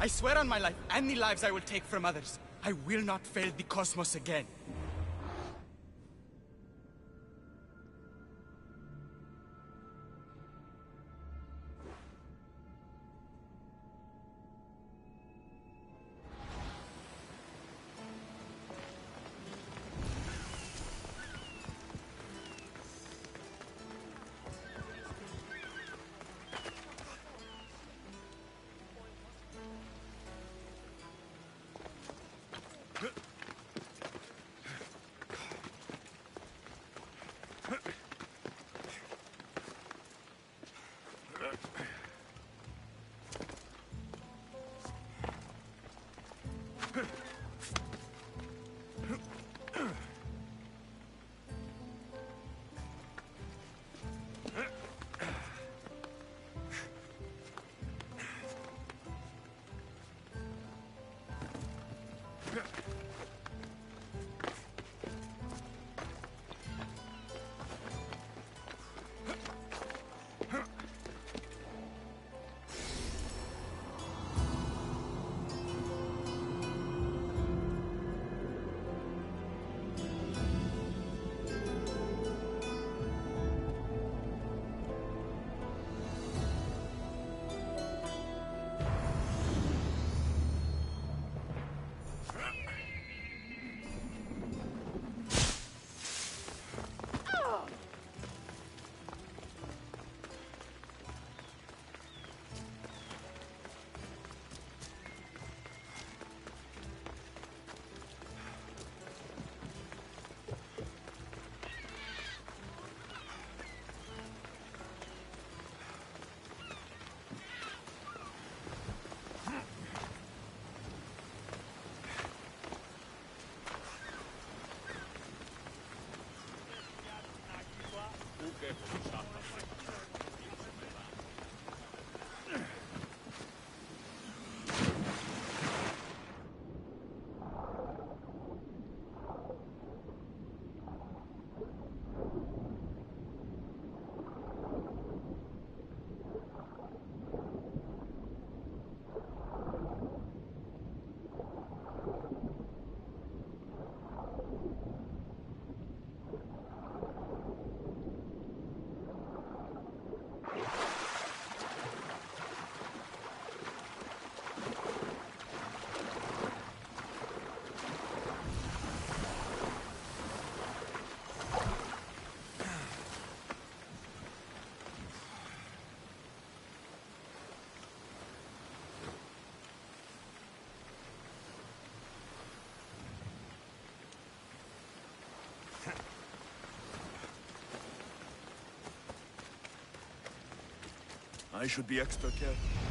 I swear on my life and the lives I will take from others, I will not fail the cosmos again. I should be extra careful.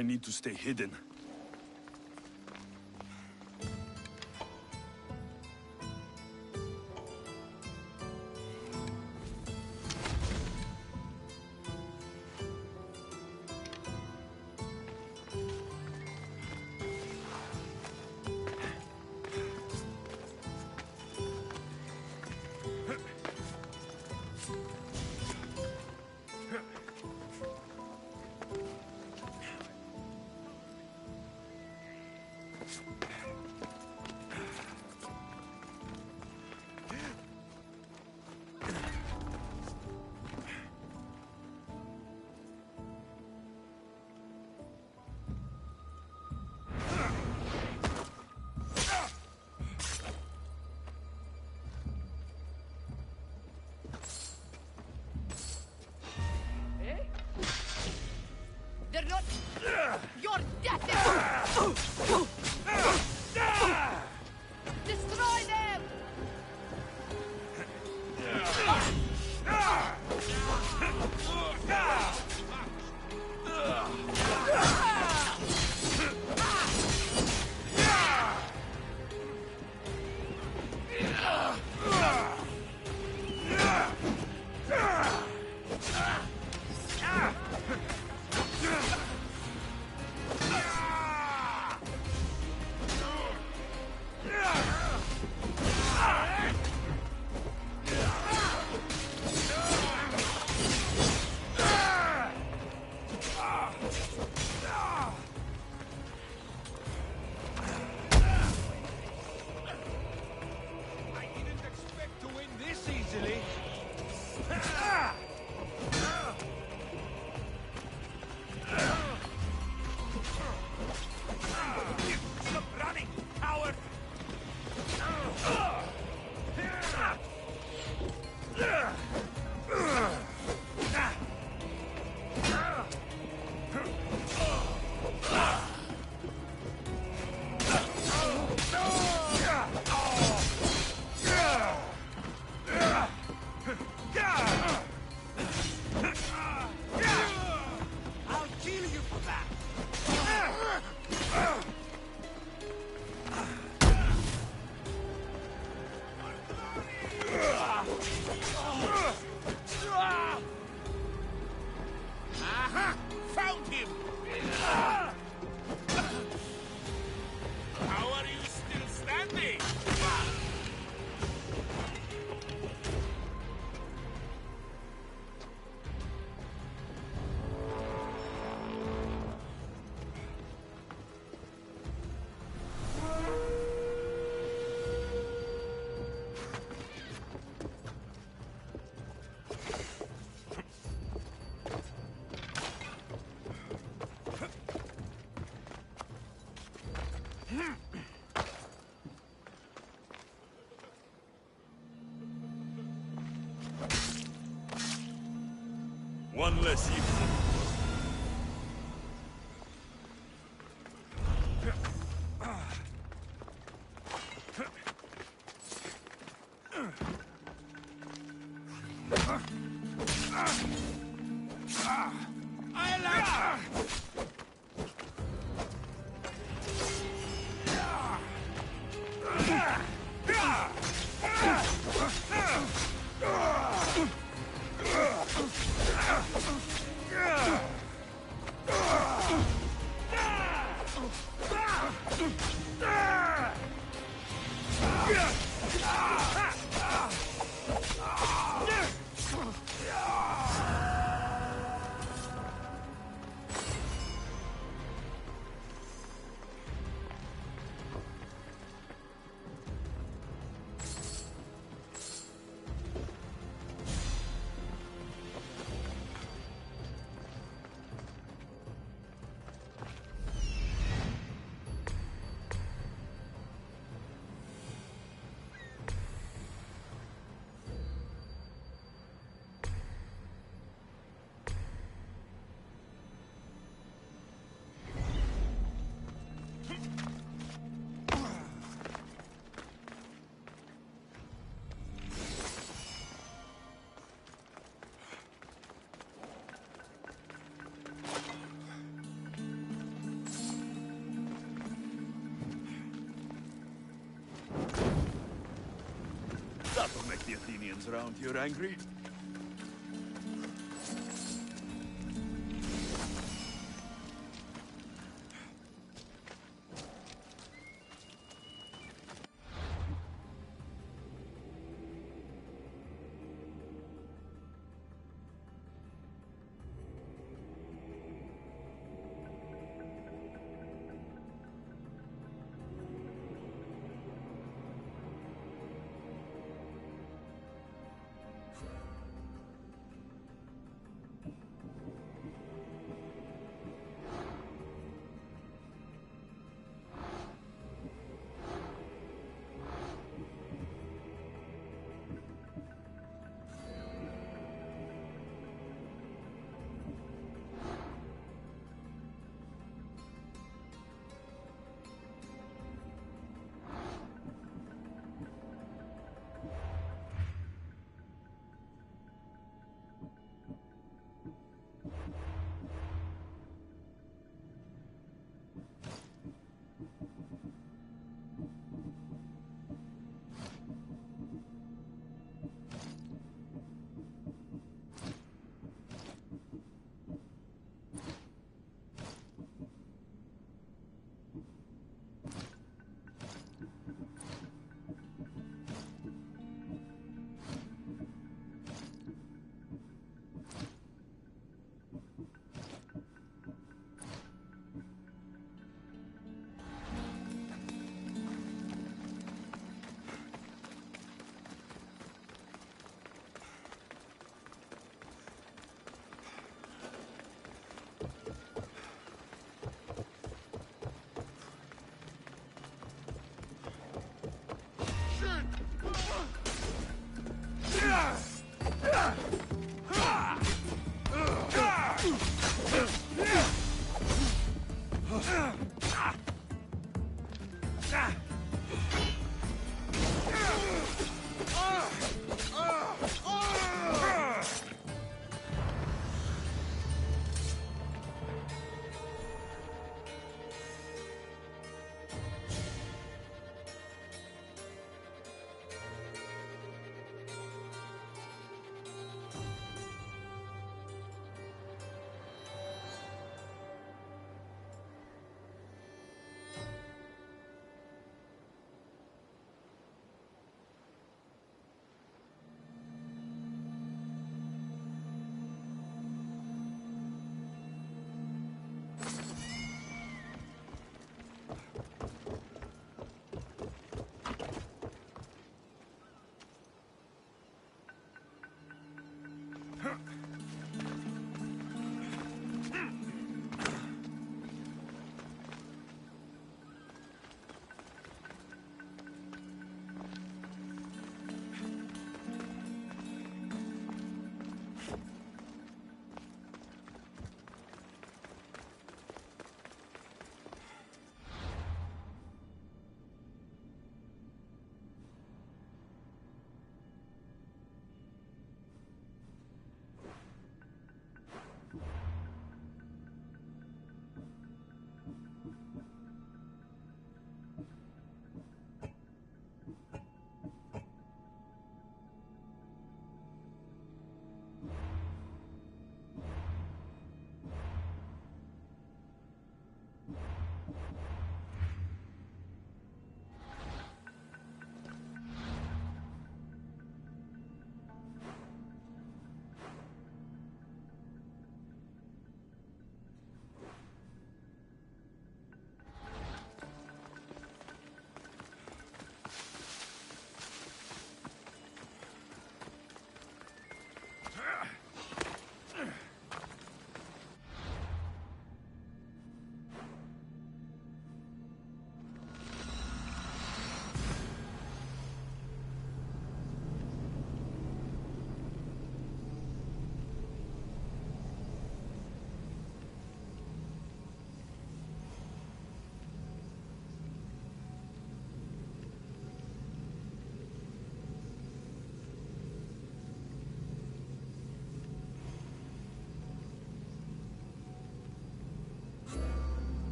I need to stay hidden. They're not... Your death is... Destroy them! One less evil. The Athenians around here angry?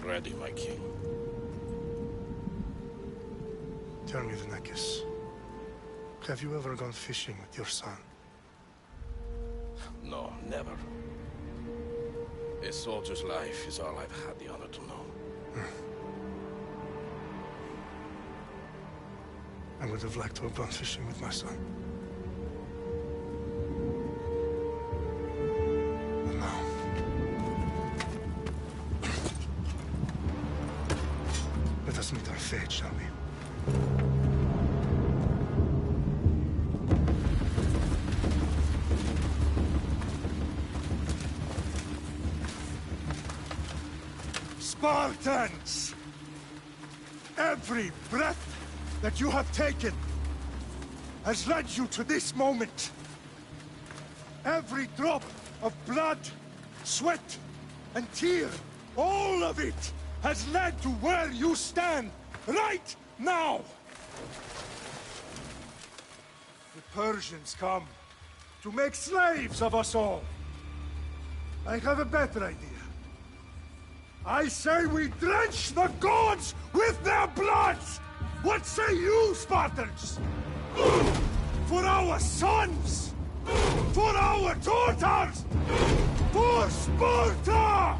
ready, my king. Tell me, Vinakis, have you ever gone fishing with your son? No, never. A soldier's life is all I've had the honor to know. I would have liked to have gone fishing with my son. But now... let us meet our fate, shall we? Spartans! Every breath that you have taken has led you to this moment. Every drop of blood, sweat, and tear, all of it has led to where you stand right now. The Persians come to make slaves of us all. I have a better idea. I say we drench the gods with their bloods! What say you, Spartans? For our sons! For our daughters! For Sparta!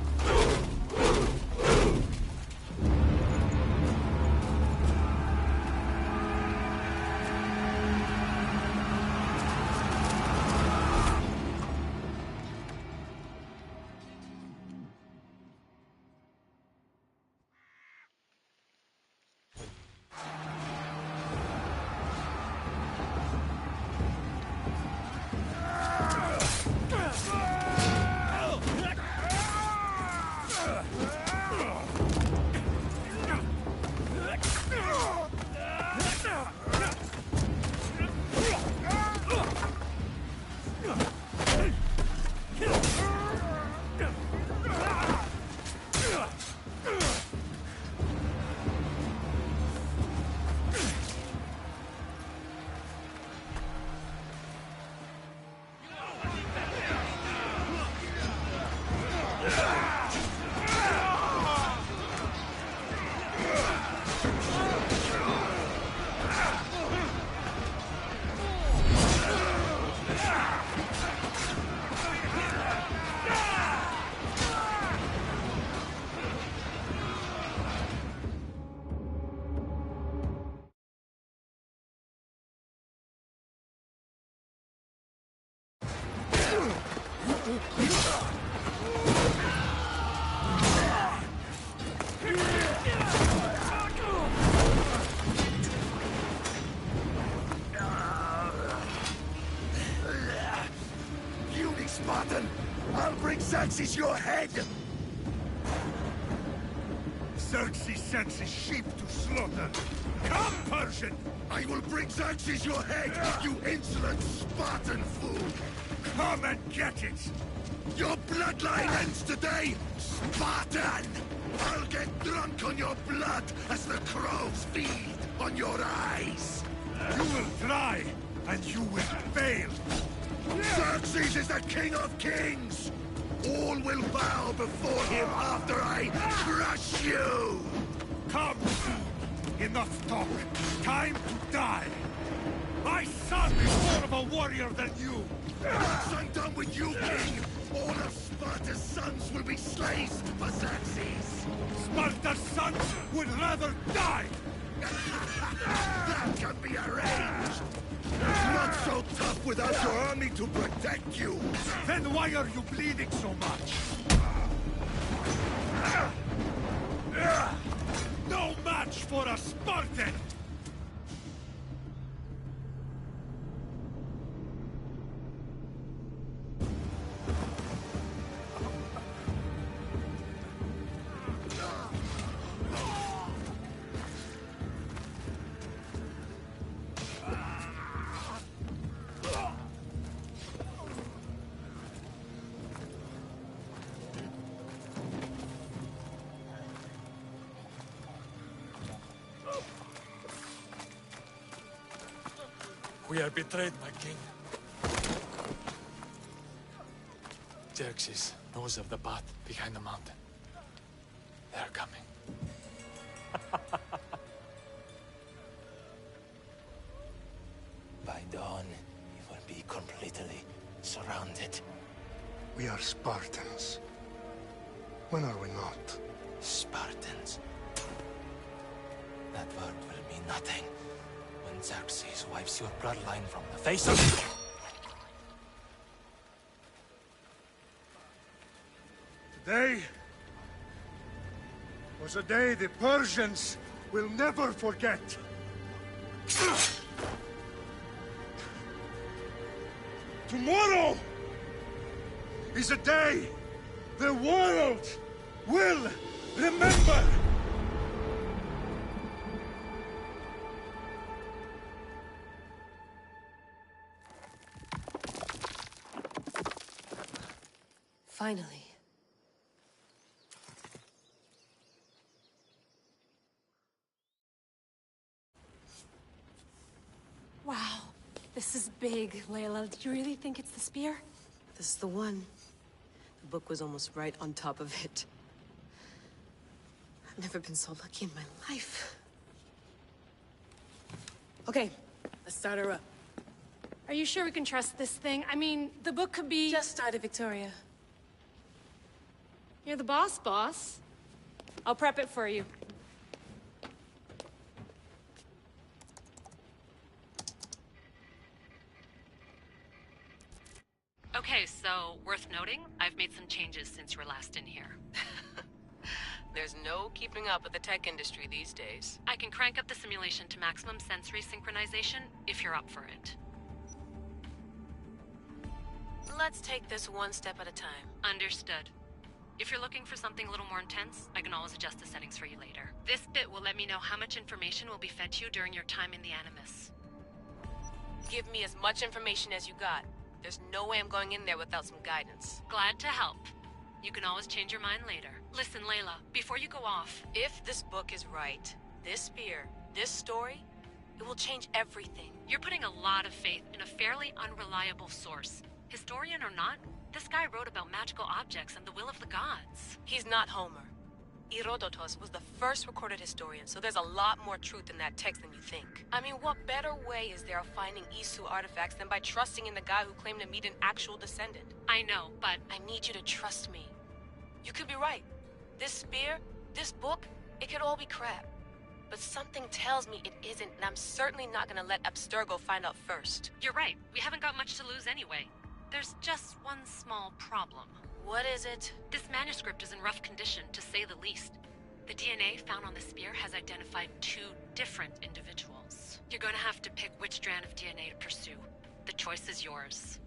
Spartan! I'll bring Xerxes your head! Xerxes sends his sheep to slaughter. Come, Persian! I will bring Xerxes your head, you insolent Spartan fool! Come and get it! Your bloodline ends today, Spartan! I'll get drunk on your blood as the crows feed on your eyes! You will try, and you will fail! Xerxes is the king of kings! All will bow before him after I crush you! Come! Enough talk! Time to die! My son is more of a warrior than you! Once I'm done with you, king, all of Sparta's sons will be slaves for Xerxes! Sparta's sons would rather die! That can be arranged! Not so tough without your army to protect you! Then why are you bleeding so much? No match for a Spartan! We are betrayed, my king. Xerxes knows of the path behind the mountain. They're coming. By dawn, we will be completely surrounded. We are Spartans. When are we not? Spartans. That word will mean nothing when Xerxes wipes your bloodline from the face of... Today was a day the Persians will never forget. Tomorrow is a day the world will remember. Finally. Wow. This is big, Layla. Do you really think it's the spear? This is the one. The book was almost right on top of it. I've never been so lucky in my life. Okay, let's start her up. Are you sure we can trust this thing? I mean, the book could be... Just started, Victoria. You're the boss. I'll prep it for you. Okay, so worth noting, I've made some changes since you were last in here. There's no keeping up with the tech industry these days. I can crank up the simulation to maximum sensory synchronization if you're up for it. Let's take this one step at a time. Understood. If you're looking for something a little more intense, I can always adjust the settings for you later. This bit will let me know how much information will be fed to you during your time in the Animus. Give me as much information as you got. There's no way I'm going in there without some guidance. Glad to help. You can always change your mind later. Listen, Layla, before you go off... If this book is right, this spear, this story, it will change everything. You're putting a lot of faith in a fairly unreliable source. Historian or not, this guy wrote about magical objects and the will of the gods. He's not Homer. Herodotus was the first recorded historian, so there's a lot more truth in that text than you think. I mean, what better way is there of finding Isu artifacts than by trusting in the guy who claimed to meet an actual descendant? I know, but... I need you to trust me. You could be right. This spear, this book, it could all be crap. But something tells me it isn't, and I'm certainly not gonna let Abstergo find out first. You're right. We haven't got much to lose anyway. There's just one small problem. What is it? This manuscript is in rough condition, to say the least. The DNA found on the spear has identified 2 different individuals. You're going to have to pick which strand of DNA to pursue. The choice is yours.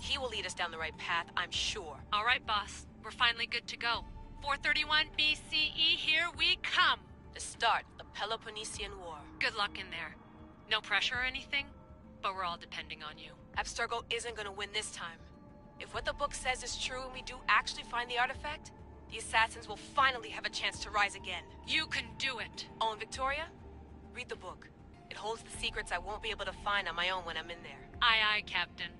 He will lead us down the right path, I'm sure. All right, boss. We're finally good to go. 431 BCE, here we come! The start of the Peloponnesian War. Good luck in there. No pressure or anything, but we're all depending on you. Abstergo isn't gonna win this time. If what the book says is true and we do actually find the artifact, the assassins will finally have a chance to rise again. You can do it! Oh, and Victoria? Read the book. It holds the secrets I won't be able to find on my own when I'm in there. Aye, aye, Captain.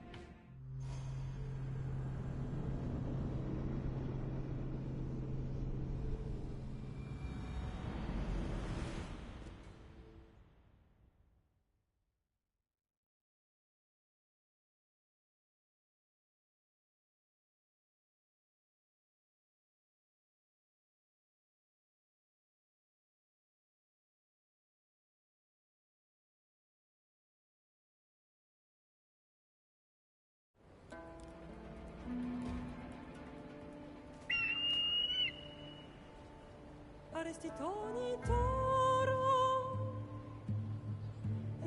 Arestitoni toro,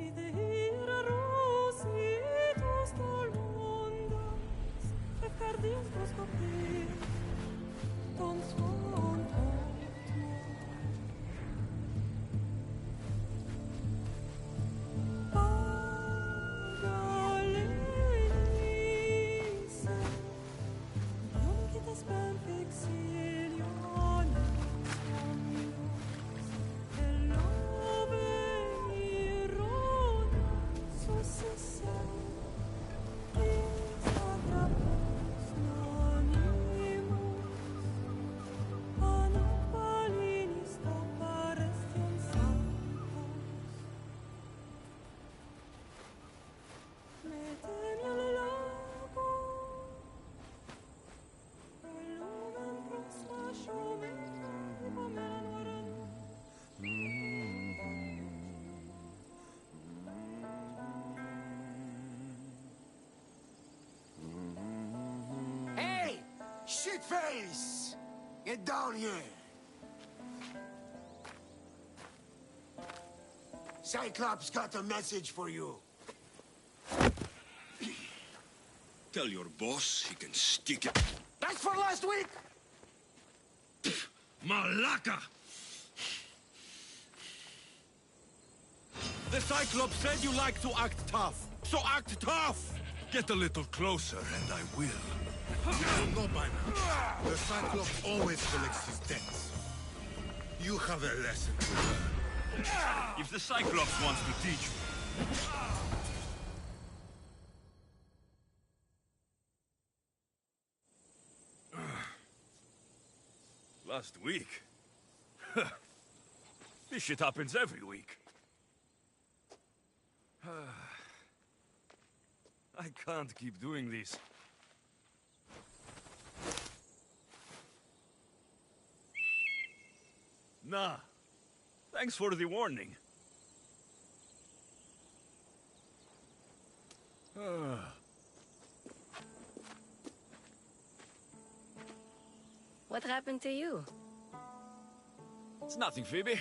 idehira rositos tolmondas, fefcardius proscopir, ton suon Pagalenise, non quitas ben fixilion. shitface! Get down here. Cyclops got a message for you. Tell your boss he can stick it. That's for last week! Malaka! The Cyclops said you like to act tough, so act tough! Get a little closer and I will. You know by now, the Cyclops always collects his debts. You have a lesson to learn. If the Cyclops wants to teach me... Last week? This shit happens every week. I can't keep doing this. Nah. Thanks for the warning. What happened to you? It's nothing, Phoebe.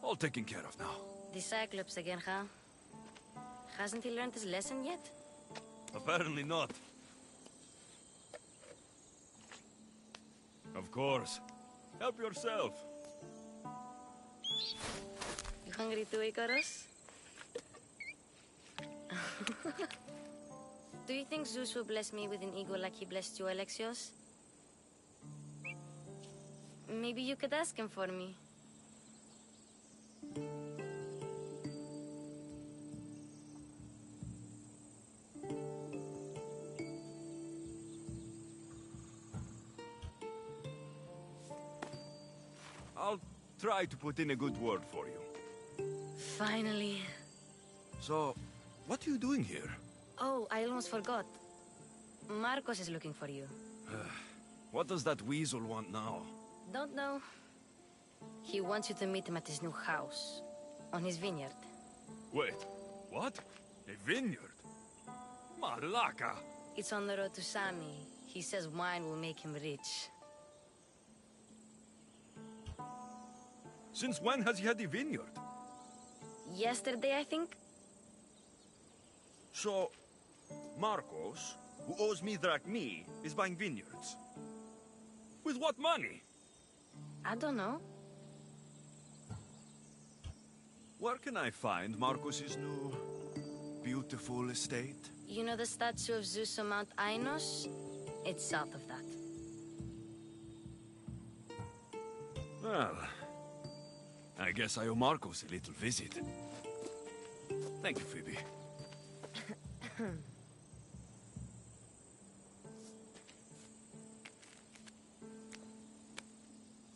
All taken care of now. The Cyclops again, huh? Hasn't he learned his lesson yet? Apparently not. Of course. Help yourself. You hungry too, Icarus? Do you think Zeus will bless me with an ego like he blessed you, Alexios? Maybe you could ask him for me. I'll try to put in a good word for you. Finally. So, what are you doing here? Oh, I almost forgot. Marcos is looking for you. What does that weasel want now? Don't know. He wants you to meet him at his new house. On his vineyard. Wait, what? A vineyard? Malaka! It's on the road to Sami. He says wine will make him rich. Since when has he had a vineyard? Yesterday, I think? So, Marcos, who owes me drachmi, is buying vineyards. With what money? I don't know. Where can I find Marcos's new, beautiful estate? You know the statue of Zeus on Mount Ainos? It's south of that. Well, I guess I owe Marcos a little visit. Thank you, Phoebe.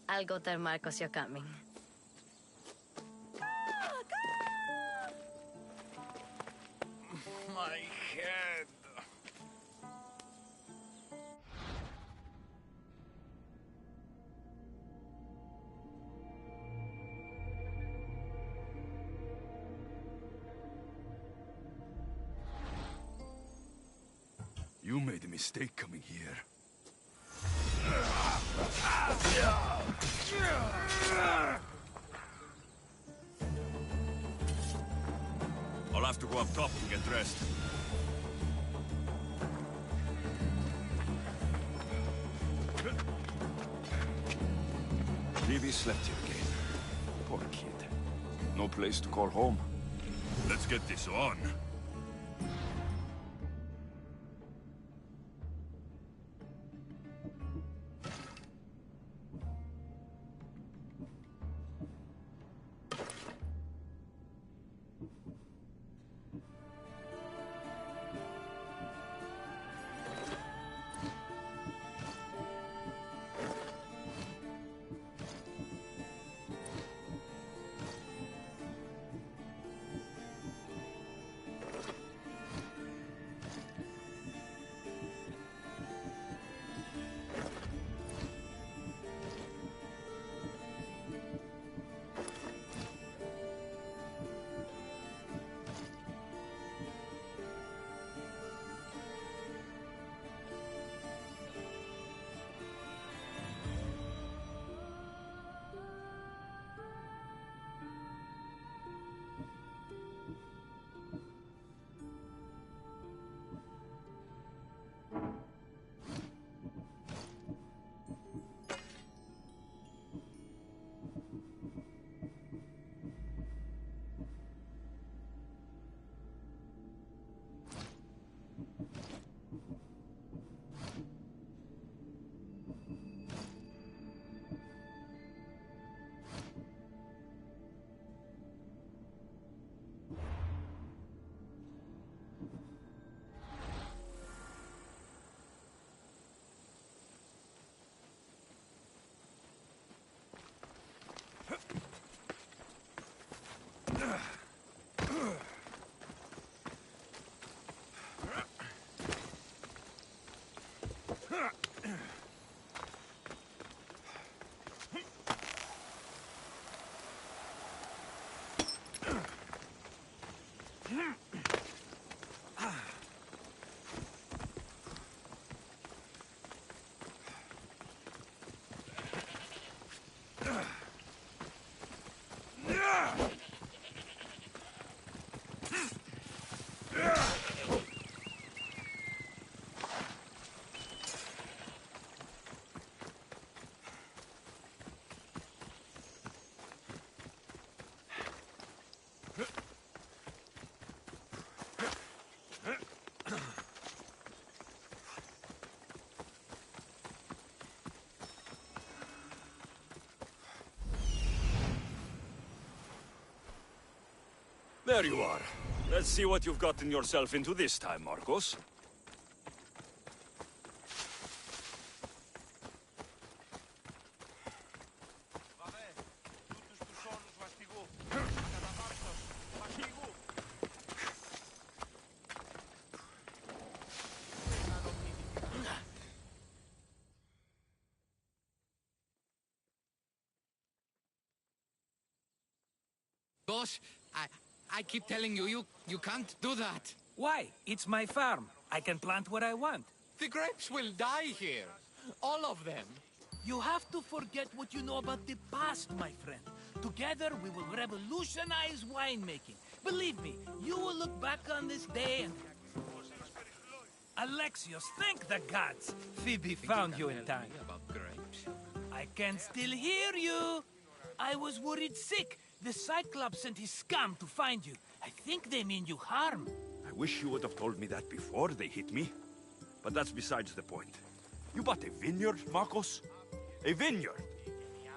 I'll go tell Marcos you're coming. My head. You made a mistake coming here. I'll have to go up top and get dressed. Phoebe slept here again. Poor kid. No place to call home. Let's get this on. There you are. Let's see what you've gotten yourself into this time, Marcos. Boss, I keep telling you, you can't do that. Why? It's my farm. I can plant what I want. The grapes will die here. All of them. You have to forget what you know about the past, my friend. Together, we will revolutionize winemaking. Believe me, you will look back on this day and... Alexios, thank the gods! Phoebe found you in time. About grapes. I can still hear you! I was worried sick. The Cyclops sent his scum to find you. I think they mean you harm. I wish you would have told me that before they hit me. But that's besides the point. You bought a vineyard, Marcos? A vineyard?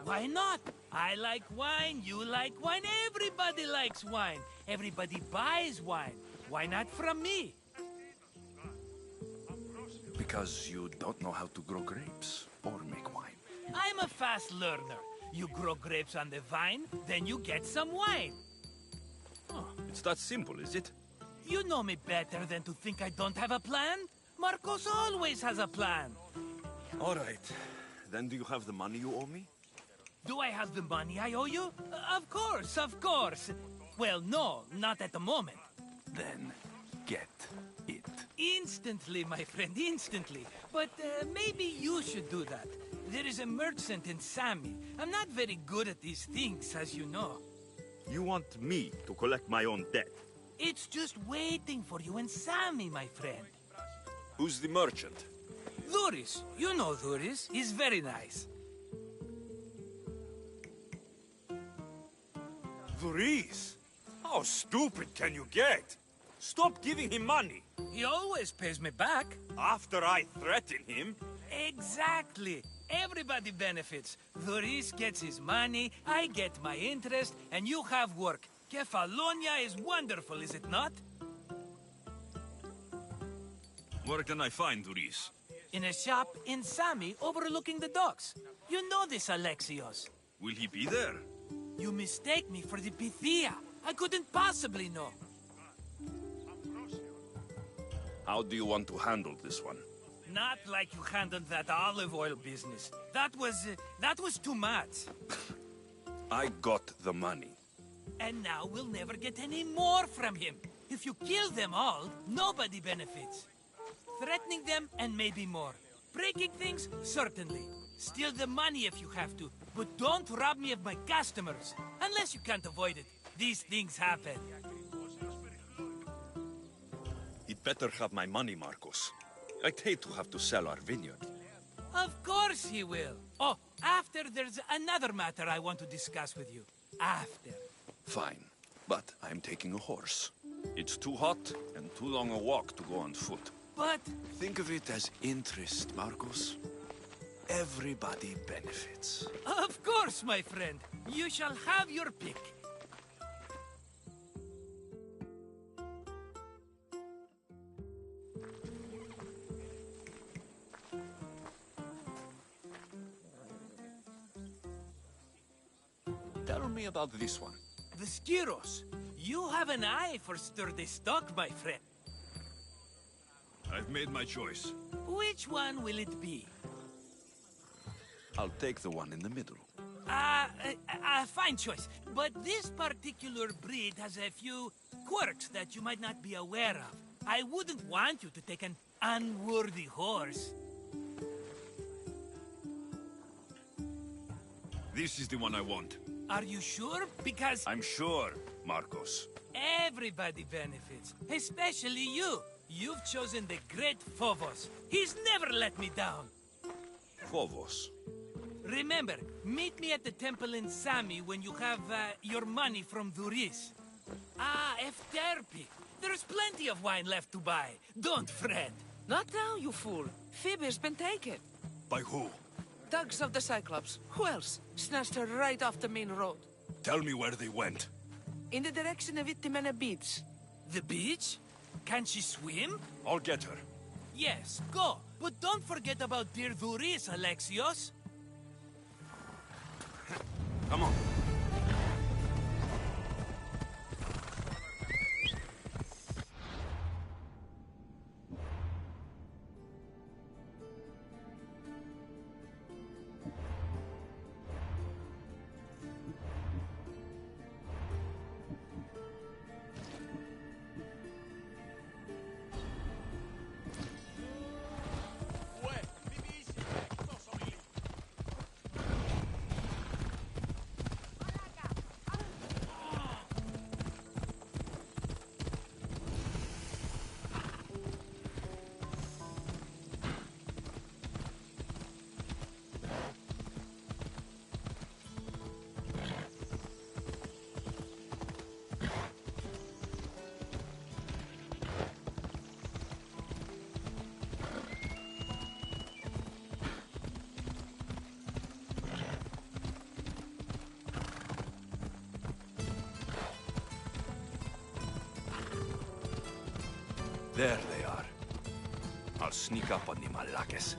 Why not? I like wine, you like wine, everybody likes wine. Everybody buys wine. Why not from me? Because you don't know how to grow grapes or make wine. I'm a fast learner. You grow grapes on the vine, then you get some wine. Oh, it's that simple, is it? You know me better than to think I don't have a plan. Marcos always has a plan. All right. Then do you have the money you owe me? Do I have the money I owe you? Of course, of course. Well, no, not at the moment. Then get it. Instantly, my friend, instantly. But maybe you should do that. There is a merchant in Sami. I'm not very good at these things, as you know. You want me to collect my own debt? It's just waiting for you in Sami, my friend. Who's the merchant? Dhuris. You know Dhuris. He's very nice. Dhuris? How stupid can you get? Stop giving him money. He always pays me back. After I threaten him? Exactly. Everybody benefits. Dhuris gets his money, I get my interest, and you have work. Kefalonia is wonderful, is it not? Where can I find Dhuris? In a shop in Sami overlooking the docks. You know this, Alexios. Will he be there? You mistake me for the Pythia. I couldn't possibly know. How do you want to handle this one? Not like you handled that olive oil business. That was too much. I got the money. And now we'll never get any more from him. If you kill them all, nobody benefits. Threatening them, and maybe more. Breaking things, certainly. Steal the money if you have to, but don't rob me of my customers. Unless you can't avoid it. These things happen. He'd better have my money, Marcos. I'd hate to have to sell our vineyard. Of course he will. Oh, after there's another matter I want to discuss with you. After. Fine, but I'm taking a horse. It's too hot and too long a walk to go on foot. But... Think of it as interest, Marcos. Everybody benefits. Of course, my friend. You shall have your pick. Tell me about this one. The Skiros. You have an eye for sturdy stock, my friend. I've made my choice. Which one will it be? I'll take the one in the middle. Fine choice. But this particular breed has a few quirks that you might not be aware of. I wouldn't want you to take an unworthy horse. This is the one I want. Are you sure? Because I'm sure, Marcos. everybody benefits, especially you. You've chosen the great Phobos. He's never let me down. Phobos. Remember, meet me at the temple in Sami when you have your money from Duris. Ah, Efterpi. There's plenty of wine left to buy. Don't fret. Not now, you fool. Phoebe's been taken. By who? Thugs of the Cyclops. Who else? Snatched her right off the main road. Tell me where they went. In the direction of Itimena Beach. The beach? Can she swim? I'll get her. Yes, go. But don't forget about dear Duris, Alexios. Come on. There they are. I'll sneak up on the Malakes.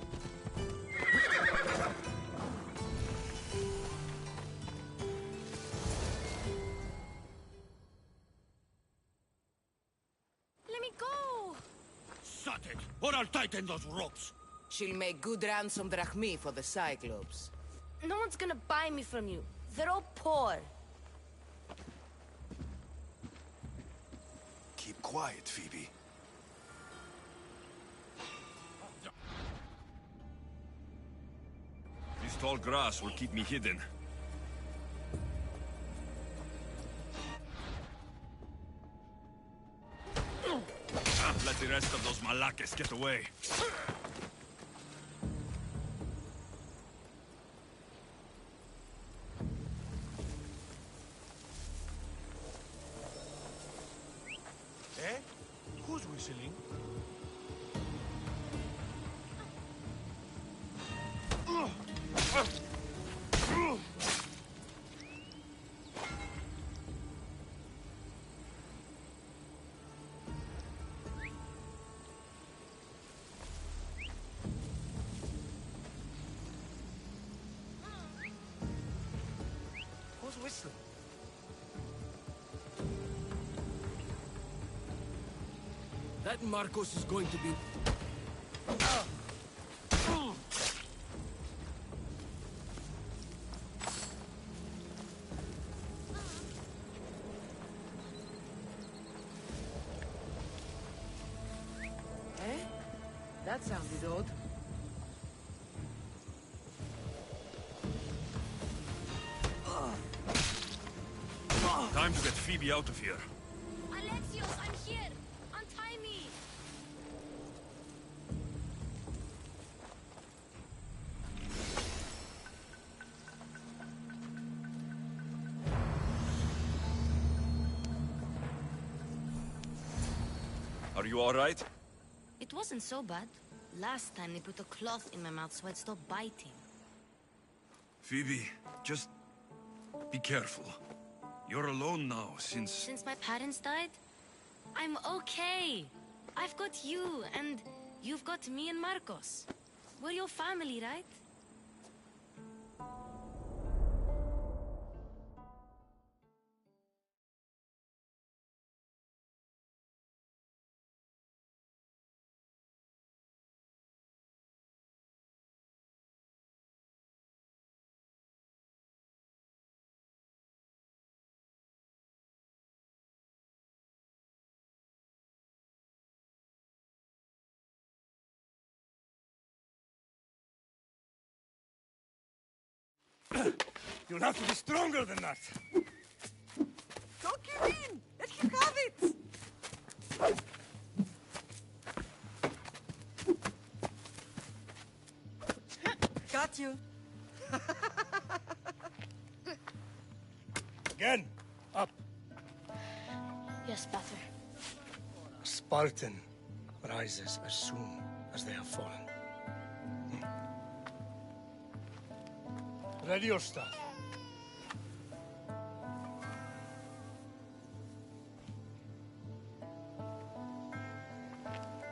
Let me go! Shut it, or I'll tighten those ropes. She'll make good ransom drachmi for the Cyclops. No one's gonna buy me from you. They're all poor. Keep quiet, Phoebe. This tall grass will keep me hidden. Let the rest of those Malakes get away. Eh? Who's whistling? Who's whistling? That Marcos is going to be... Eh? That sounded odd. Time to get Phoebe out of here. Alexios, I'm here! Untie me! Are you all right? It wasn't so bad. Last time they put a cloth in my mouth so I'd stop biting. Phoebe, just be careful. You're alone now since... Since my parents died, I'm okay. I've got you, and you've got me and Marcos. We're your family, right? You'll have to be stronger than that. Don't give in! Let him have it! Got you. Again, up. Yes, Pater. A Spartan rises as soon as they have fallen. Ready your staff.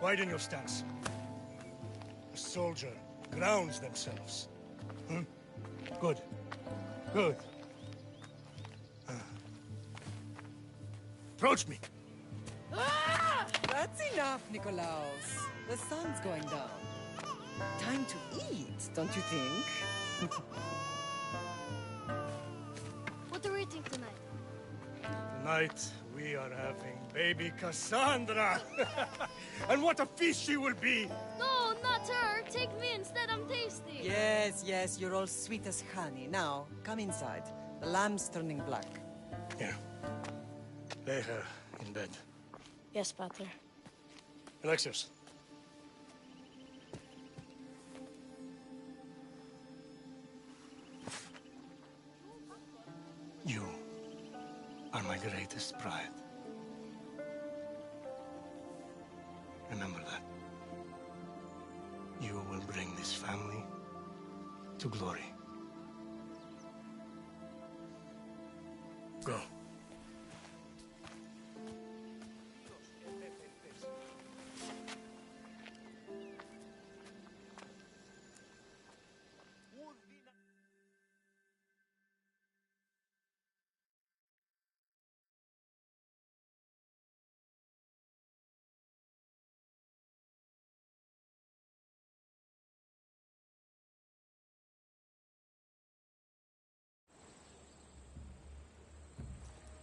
Widen your stance. A soldier grounds themselves. Good. Good. Approach me. That's enough, Nikolaos. The sun's going down. Time to eat, don't you think? What are we eating tonight? Tonight, we are having baby Cassandra. And what a feast she will be! No, not her! Take me instead, I'm tasty! Yes, yes, you're all sweet as honey. Now, come inside. The lamb's turning black. Here. Lay her in bed. Yes, Pater. Alexios. You are my greatest pride. Remember that. You will bring this family to glory. Go.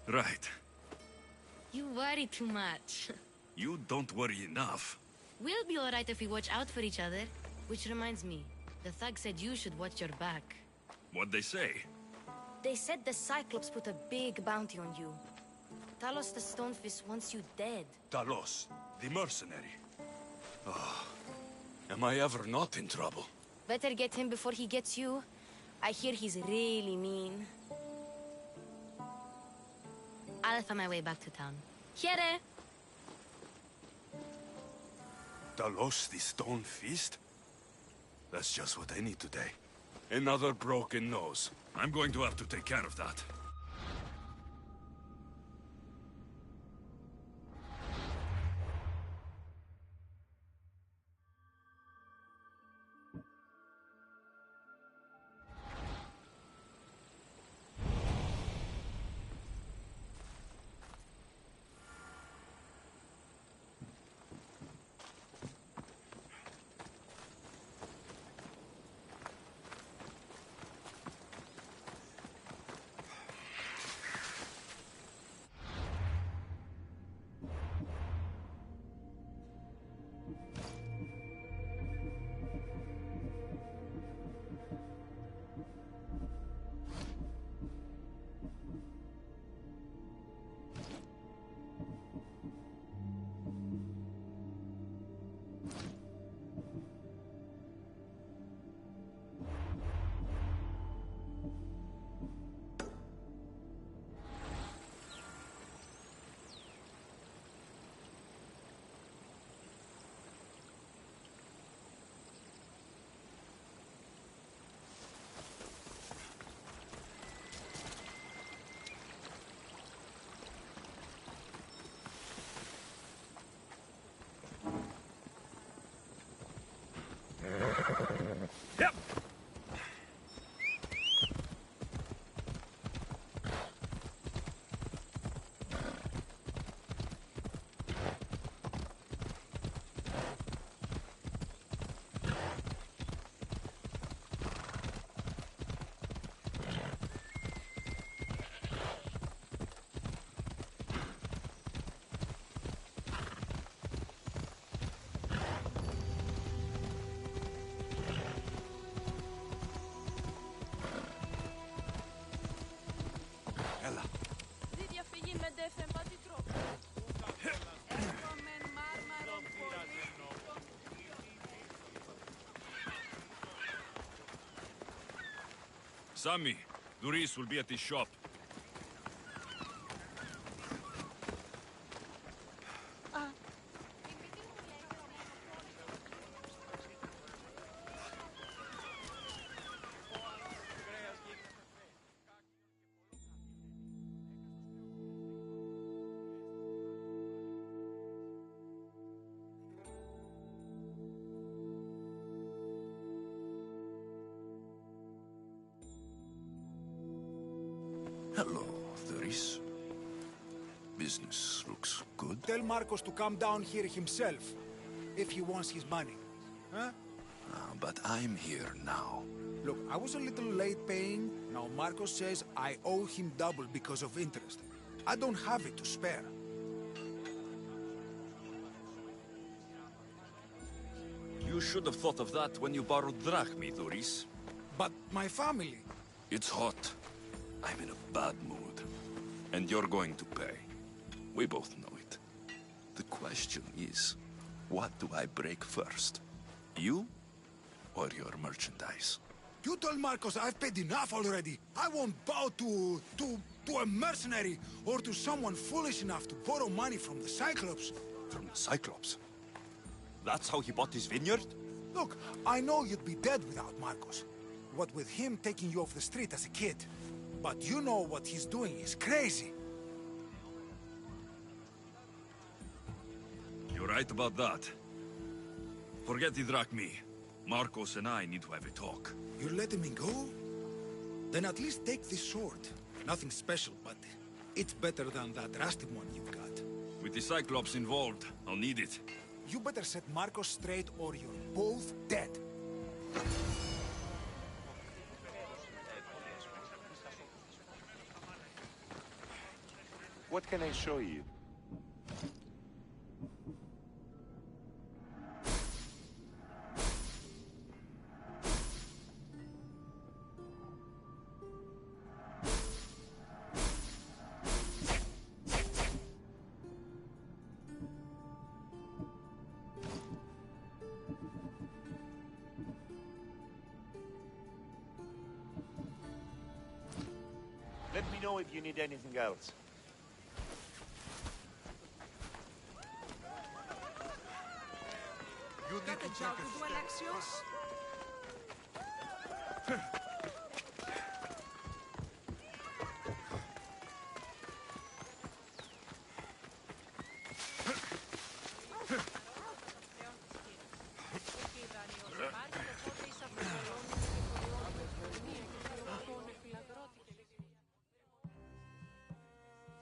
Right. You worry too much. You don't worry enough. We'll be alright if we watch out for each other. Which reminds me, the thug said you should watch your back. What'd they say? They said the Cyclops put a big bounty on you. Talos the Stonefist wants you dead. Talos, the mercenary. Oh, am I ever not in trouble? Better get him before he gets you. I hear he's really mean. I'll find my way back to town. Here! Talos, the Stone Fist? That's just what I need today. Another broken nose. I'm going to have to take care of that. Sammy, Doris will be at the shop. Hello, Doris. Business looks good. Tell Marcos to come down here himself, if he wants his money. Huh? But I'm here now. Look, I was a little late paying. Now Marcos says I owe him double because of interest. I don't have it to spare. You should have thought of that when you borrowed drachmi, Doris. But my family... It's hot. I'm in a bad mood. And you're going to pay. We both know it. The question is, what do I break first? You or your merchandise? You told Marcos I've paid enough already. I won't bow to a mercenary or to someone foolish enough to borrow money from the Cyclops. From the Cyclops? That's how he bought his vineyard? Look, I know you'd be dead without Marcos. What with him taking you off the street as a kid. But you know what he's doing is crazy. You're right about that. Forget the drachmi. Marcos and I need to have a talk. You're letting me go? Then at least take this sword. Nothing special, but it's better than that rusty one you've got. With the Cyclops involved, I'll need it. You better set Marcos straight or you're both dead. What can I show you? Let me know if you need anything else. You need to take a step.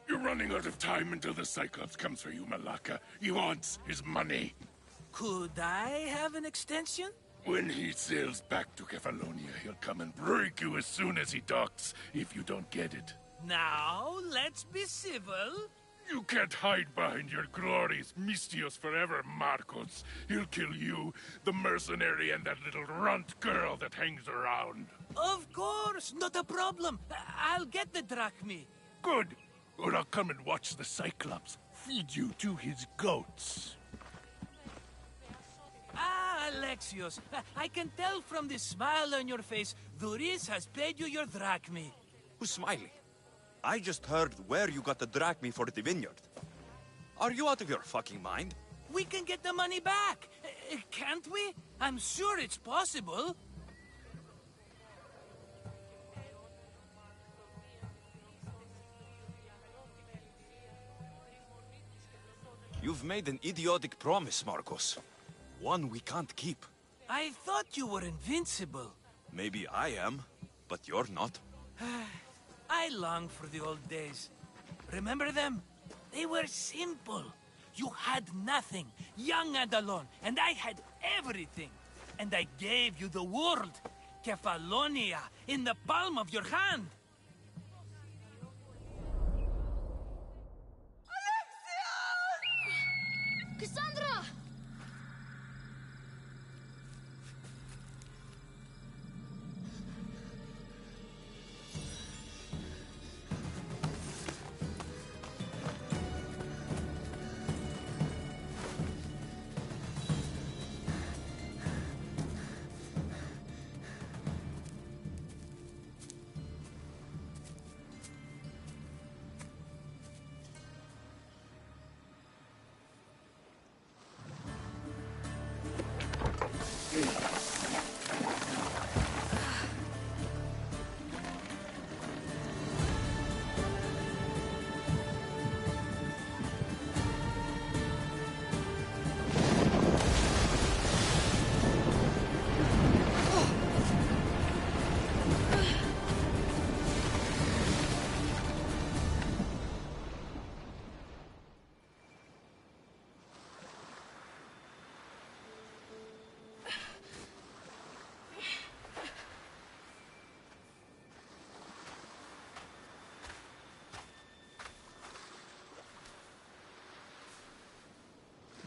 You're running out of time until the Cyclops comes for you, Malaka. He wants his money. Could I have an extension? When he sails back to Kefalonia, he'll come and break you as soon as he docks, if you don't get it. Now, let's be civil. You can't hide behind your glories, Mistios forever, Marcos. He'll kill you, the mercenary, and that little runt girl that hangs around. Of course, not a problem. I'll get the drachmi. Good. Or I'll come and watch the Cyclops feed you to his goats. Ah, Alexios, I can tell from the smile on your face, Doris has paid you your drachmi. Who's smiling? I just heard where you got the drachmi for the vineyard. Are you out of your fucking mind? We can get the money back, can't we? I'm sure it's possible. You've made an idiotic promise, Marcos. One we can't keep. I thought you were invincible. Maybe I am, but you're not. I long for the old days. Remember them? They were simple. You had nothing, young and alone, and I had everything. And I gave you the world, Kefalonia, in the palm of your hand. Cassandra!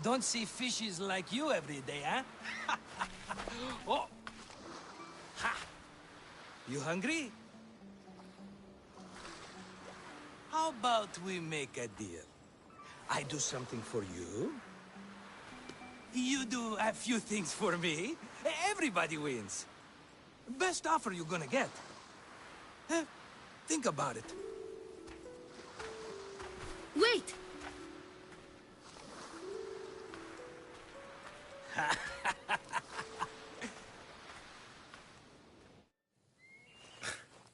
Don't see fishes like you every day, huh? Oh! Ha! You hungry? How about we make a deal? I do something for you. You do a few things for me. Everybody wins. Best offer you're gonna get. Think about it. Wait!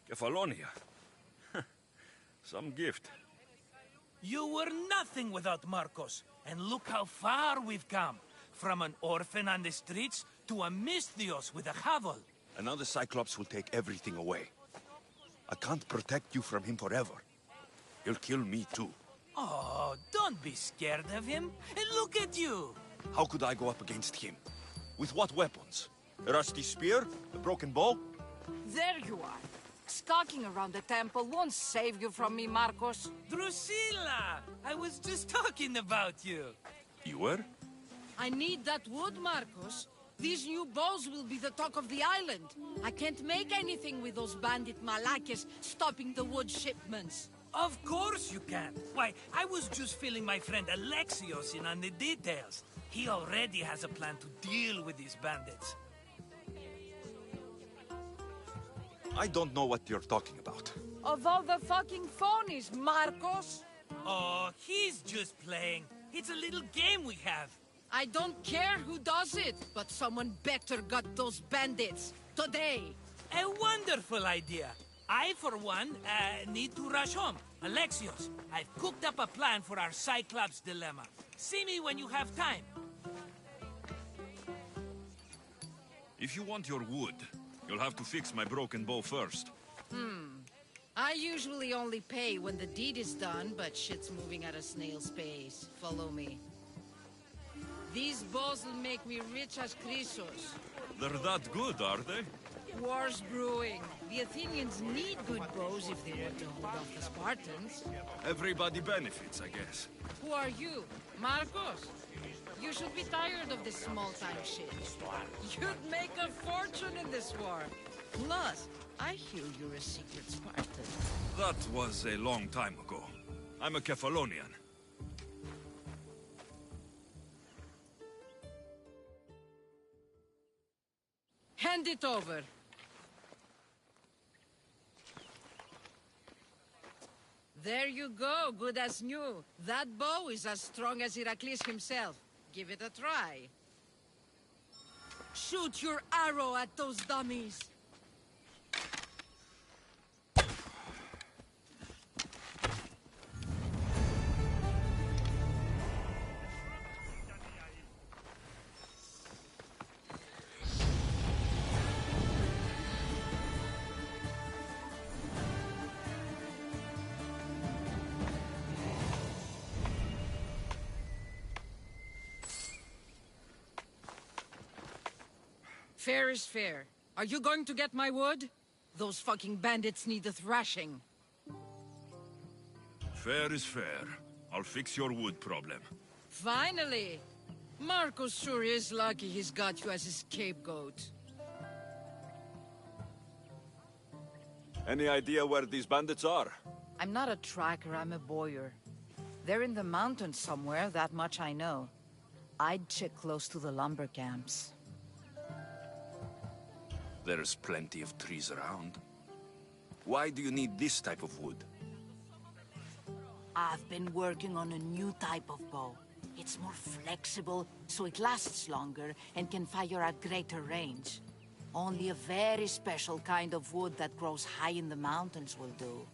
Kefalonia. Some gift. You were nothing without Marcos. And look how far we've come. From an orphan on the streets to a Misthios with a Havel. And now the Cyclops will take everything away. I can't protect you from him forever. He'll kill me too. Oh, don't be scared of him. And look at you. How could I go up against him? With what weapons? A rusty spear? A broken bow? There you are. Skulking around the temple won't save you from me, Marcos. Drusilla! I was just talking about you. You were? I need that wood, Marcos. These new bows will be the talk of the island. I can't make anything with those bandit malakes stopping the wood shipments. Of course you can. Why, I was just filling my friend Alexios in on the details. He already has a plan to deal with these bandits. I don't know what you're talking about. Of all the fucking phonies, Marcos! Oh, he's just playing. It's a little game we have. I don't care who does it, but someone better got those bandits. Today. A wonderful idea. I, for one, need to rush home. Alexios, I've cooked up a plan for our Cyclops dilemma. See me when you have time. If you want your wood, you'll have to fix my broken bow first. I usually only pay when the deed is done, but shit's moving at a snail's pace. Follow me. These bows will make me rich as Chrysos. They're that good, are they? War's brewing. The Athenians need good bows if they want to hold off the Spartans. Everybody benefits, I guess. Who are you? Marcos? You should be tired of this small-time shit. You'd make a fortune in this war. Plus, I hear you're a secret Spartan. That was a long time ago. I'm a Kefalonian. Hand it over. There you go, good as new. That bow is as strong as Heracles himself. Give it a try. Shoot your arrow at those dummies. Fair is fair. Are you going to get my wood? Those fucking bandits need a thrashing. Fair is fair. I'll fix your wood problem. Finally! Marcos sure is lucky he's got you as his scapegoat. Any idea where these bandits are? I'm not a tracker, I'm a boyer. They're in the mountains somewhere, that much I know. I'd check close to the lumber camps. There's plenty of trees around. Why do you need this type of wood? I've been working on a new type of bow. It's more flexible, so it lasts longer and can fire at greater range. Only a very special kind of wood that grows high in the mountains will do.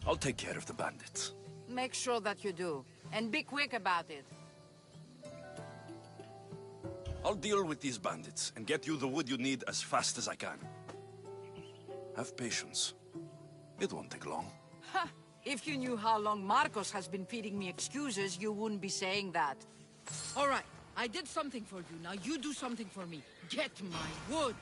I'll take care of the bandits. Make sure that you do, and be quick about it. I'll deal with these bandits and get you the wood you need as fast as I can. Have patience. It won't take long. Ha! If you knew how long Marcos has been feeding me excuses, you wouldn't be saying that. All right, I did something for you. Now you do something for me. Get my wood!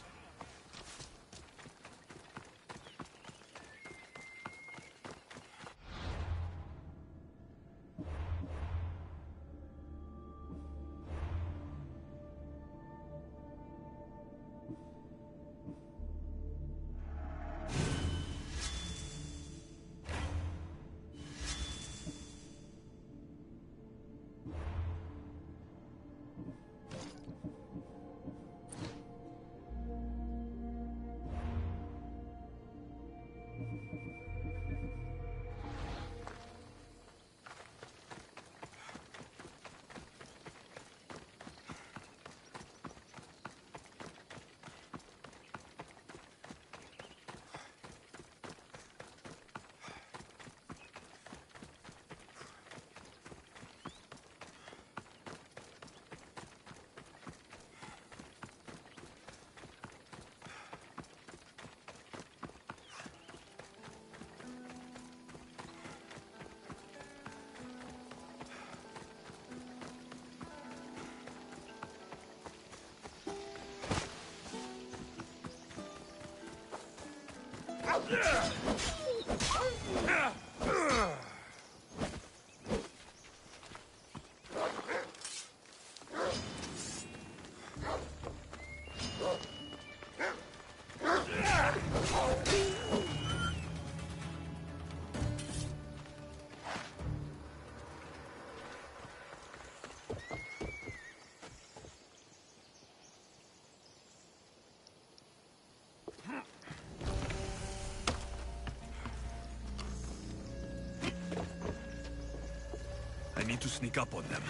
I need to sneak up on them.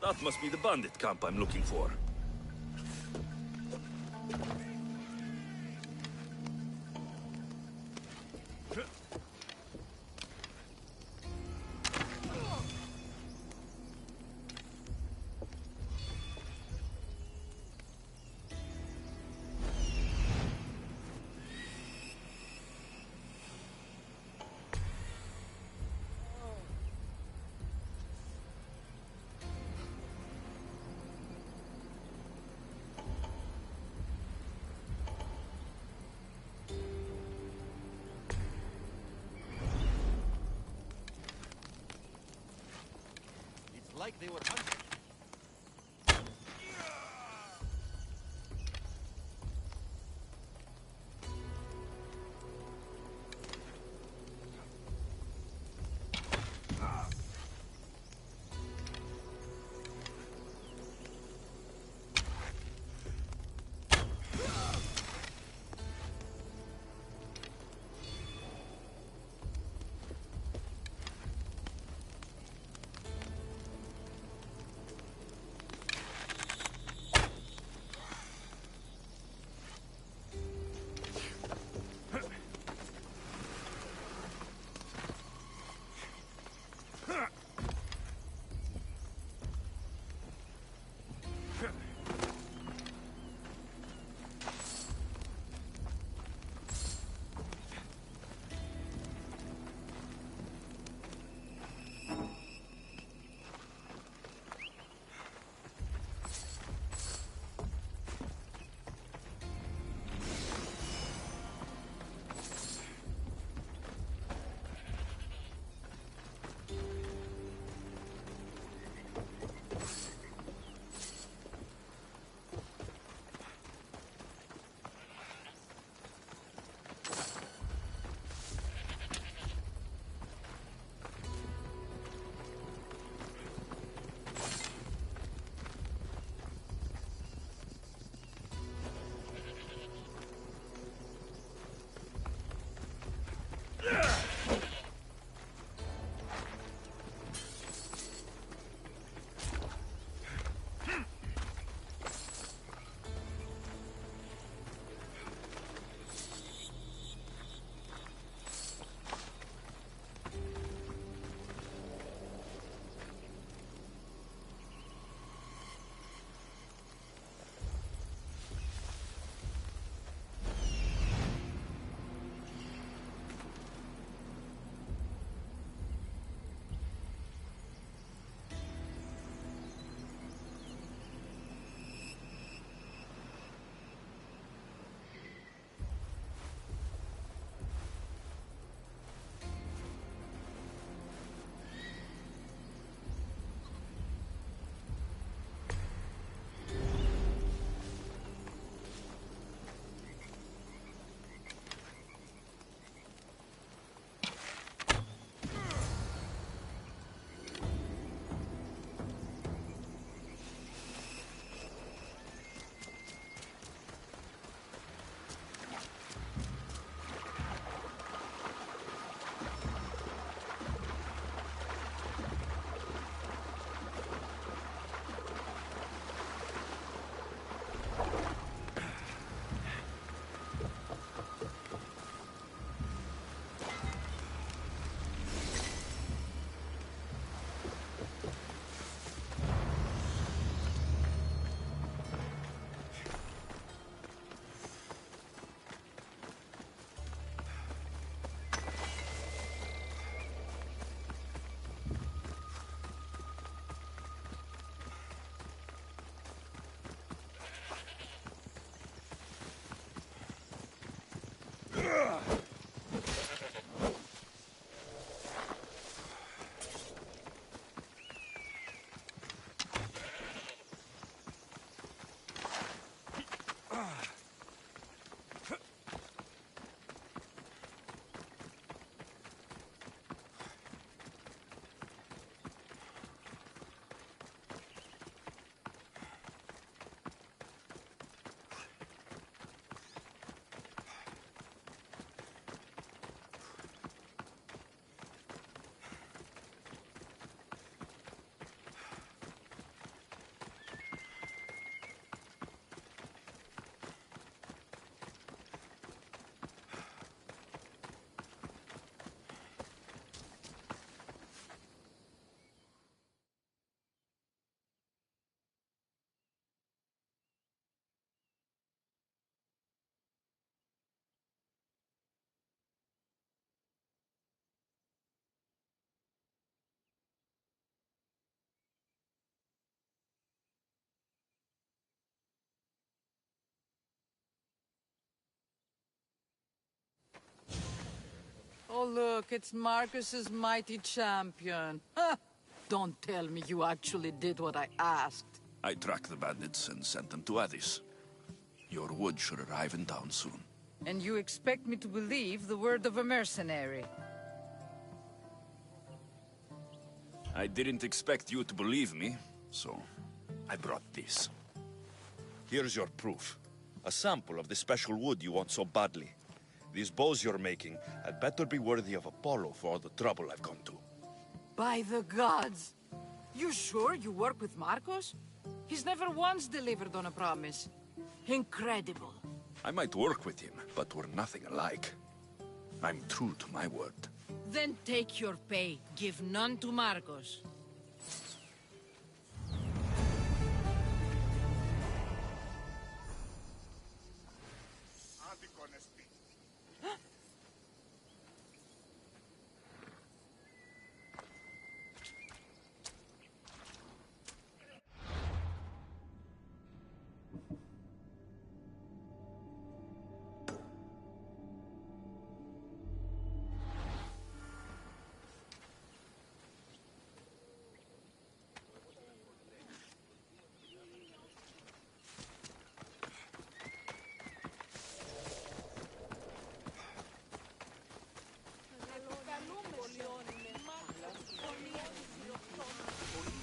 That must be the bandit camp I'm looking for. Like they were hunting. Oh, look, it's Marcus's mighty champion. Don't tell me you actually did what I asked. I tracked the bandits and sent them to Odyssey. Your wood should arrive in town soon. And you expect me to believe the word of a mercenary? I didn't expect you to believe me, so I brought this. Here's your proof. A sample of the special wood you want so badly. These bows you're making had better be worthy of Apollo for all the trouble I've gone to. By the gods! You sure you work with Marcos? He's never once delivered on a promise. Incredible. I might work with him, but we're nothing alike. I'm true to my word. Then take your pay. Give none to Marcos.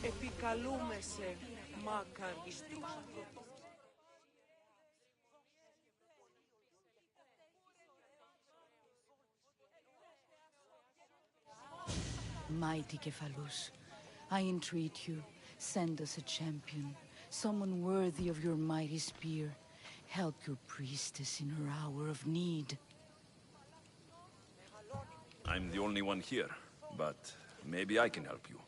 Επικαλούμεσαι, μάκαρη. Mighty Kephalus, I entreat you, send us a champion, someone worthy of your mighty spear. Help your priestess in her hour of need. I'm the only one here, but maybe I can help you.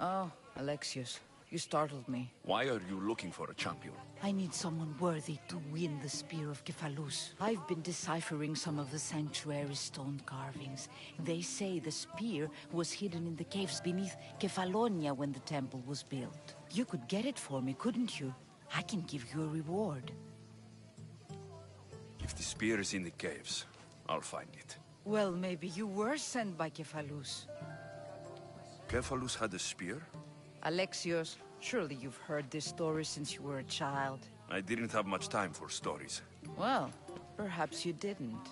Oh, Alexios, you startled me. Why are you looking for a champion? I need someone worthy to win the spear of Kephalus. I've been deciphering some of the sanctuary's stone carvings. They say the spear was hidden in the caves beneath Kefalonia when the temple was built. You could get it for me, couldn't you? I can give you a reward. If the spear is in the caves, I'll find it. Well, maybe you were sent by Kephalus. Kephalus had a spear? Alexios, surely you've heard this story since you were a child. I didn't have much time for stories. Well, perhaps you didn't.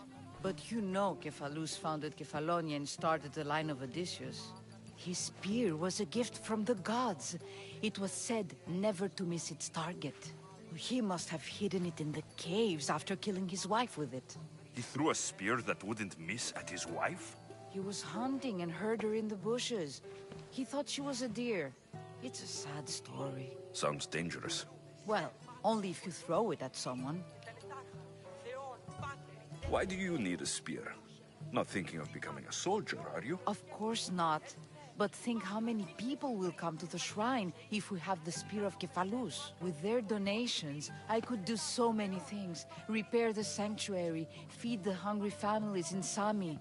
But you know Kephalus founded Kefalonia and started the line of Odysseus. His spear was a gift from the gods. It was said never to miss its target. He must have hidden it in the caves after killing his wife with it. He threw a spear that wouldn't miss at his wife? He was hunting and heard her in the bushes. He thought she was a deer. It's a sad story. Sounds dangerous. Well, only if you throw it at someone. Why do you need a spear? Not thinking of becoming a soldier, are you? Of course not. But think how many people will come to the shrine if we have the Spear of Kephalus. With their donations, I could do so many things. Repair the sanctuary, feed the hungry families in Sami.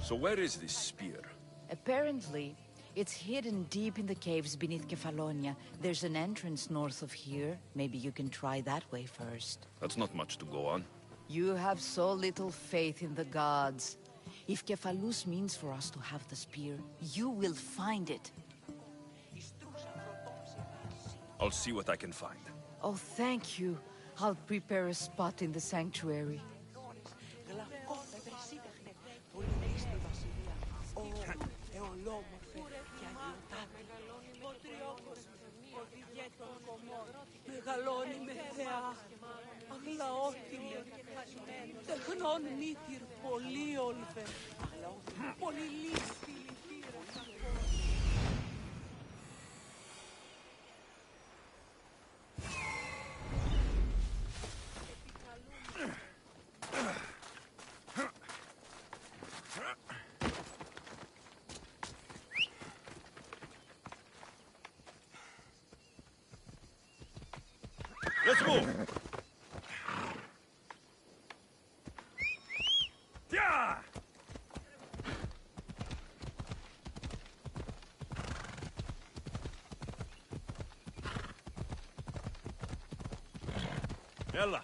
So where is this spear? Apparently, it's hidden deep in the caves beneath Kefalonia. There's an entrance north of here. Maybe you can try that way first. That's not much to go on. You have so little faith in the gods. If Kephalus means for us to have the spear, you will find it. I'll see what I can find. Oh, thank you. I'll prepare a spot in the sanctuary. Μεγαλώνει με θεά, αγλαότιμη, τεχνών μύτηρ πολύ όλβε, πολύ λύση λυπήρα. Let's move! Yeah! Ella!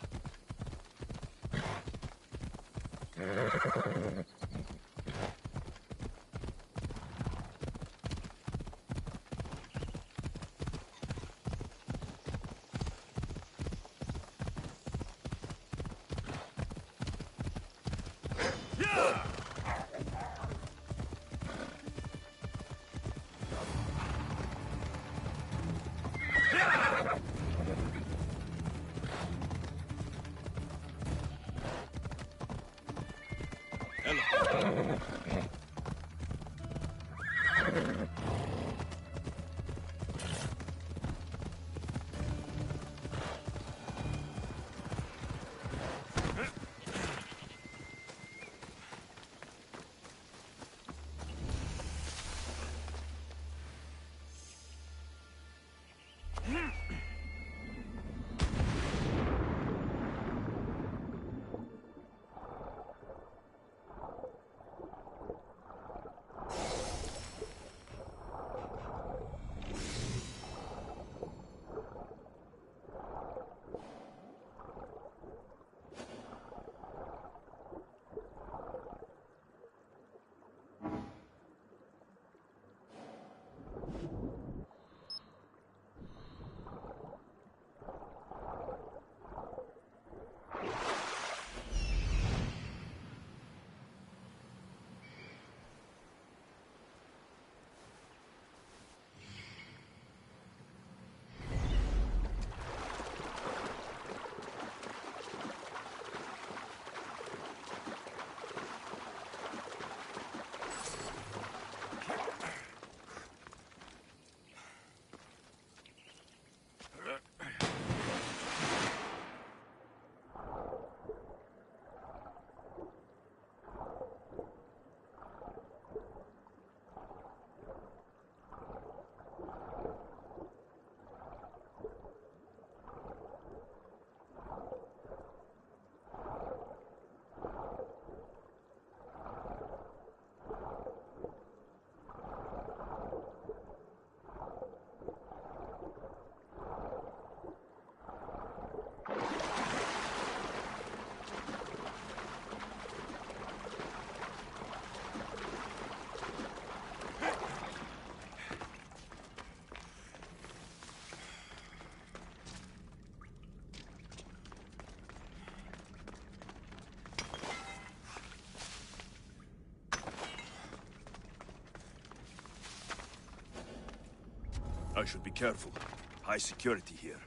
I should be careful. High security here.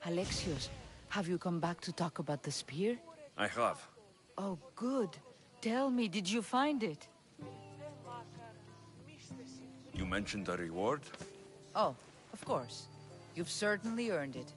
Alexios, have you come back to talk about the spear? I have. Oh, good. Tell me, did you find it? You mentioned a reward? Oh, of course. You've certainly earned it.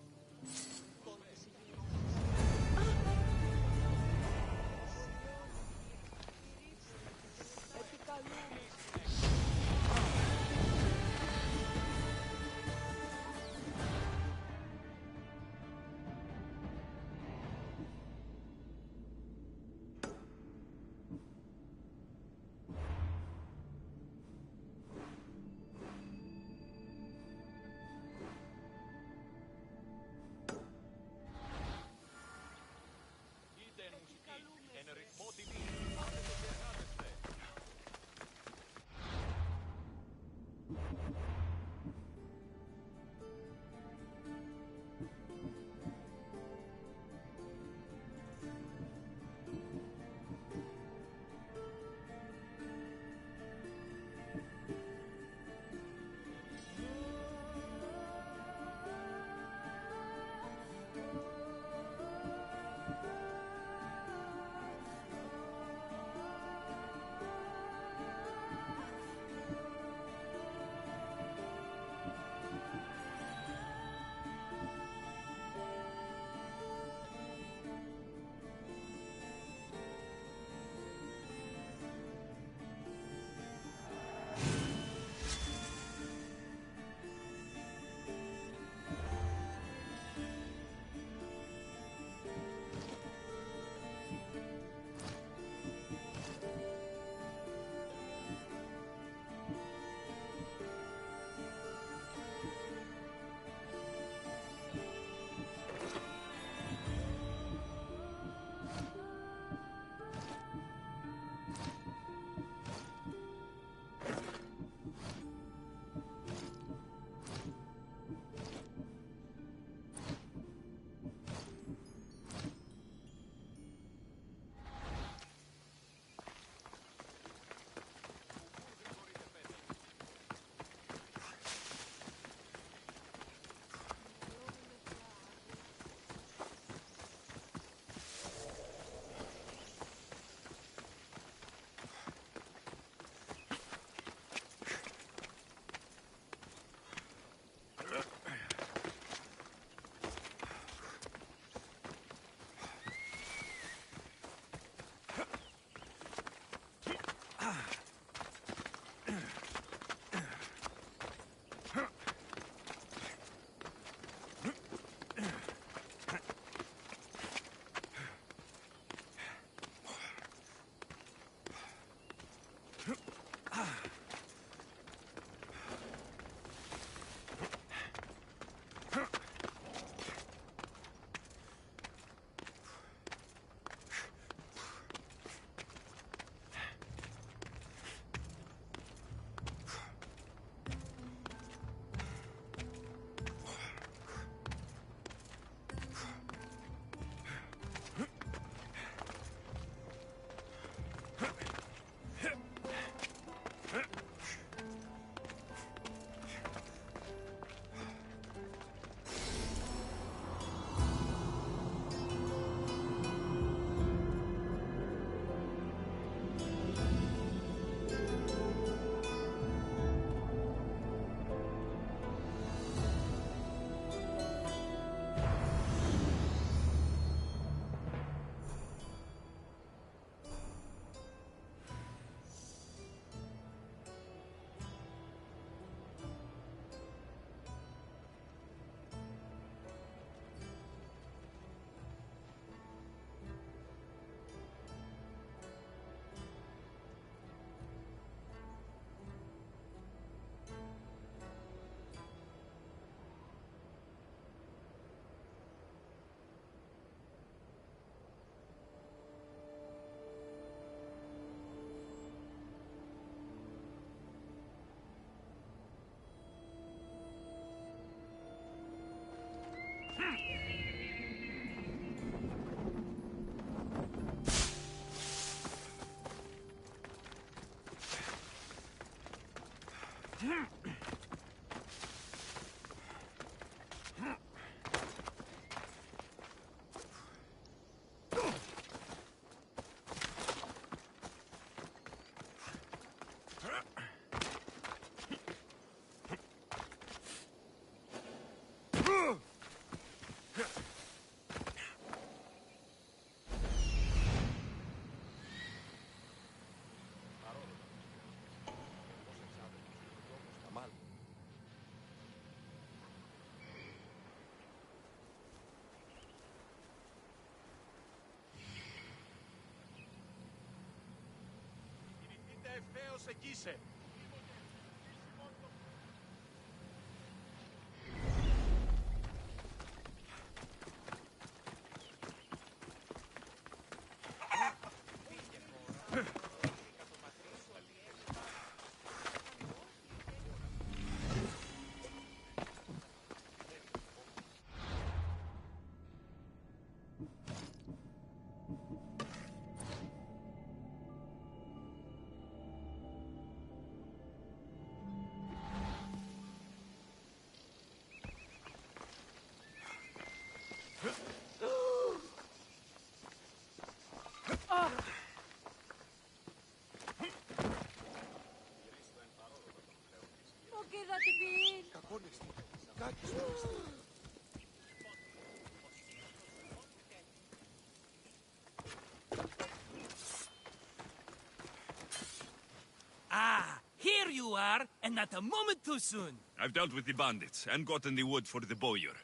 Ah, here you are, and not a moment too soon. I've dealt with the bandits and gotten the wood for the bowyer.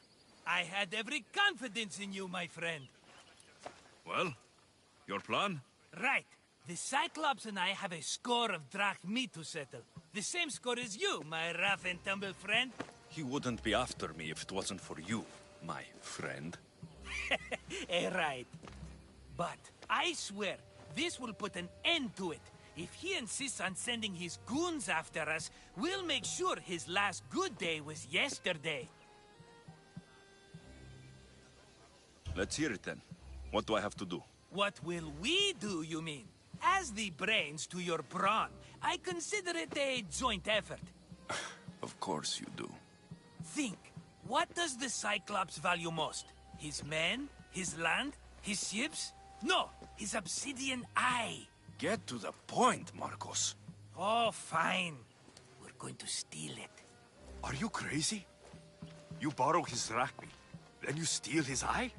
I had every confidence in you, my friend. Well, your plan? Right. The Cyclops and I have a score of drachmi to settle. The same score as you, my rough and tumble friend. He wouldn't be after me if it wasn't for you, my friend. Right. But I swear, this will put an end to it. If he insists on sending his goons after us, we'll make sure his last good day was yesterday. Let's hear it then. What do I have to do? What will we do, you mean? As the brains to your brawn, I consider it a joint effort. Of course you do. Think, what does the Cyclops value most? His men? His land? His ships? No, his obsidian eye. Get to the point, Marcos. Oh, fine. We're going to steal it. Are you crazy? You borrow his drachmi, then you steal his eye?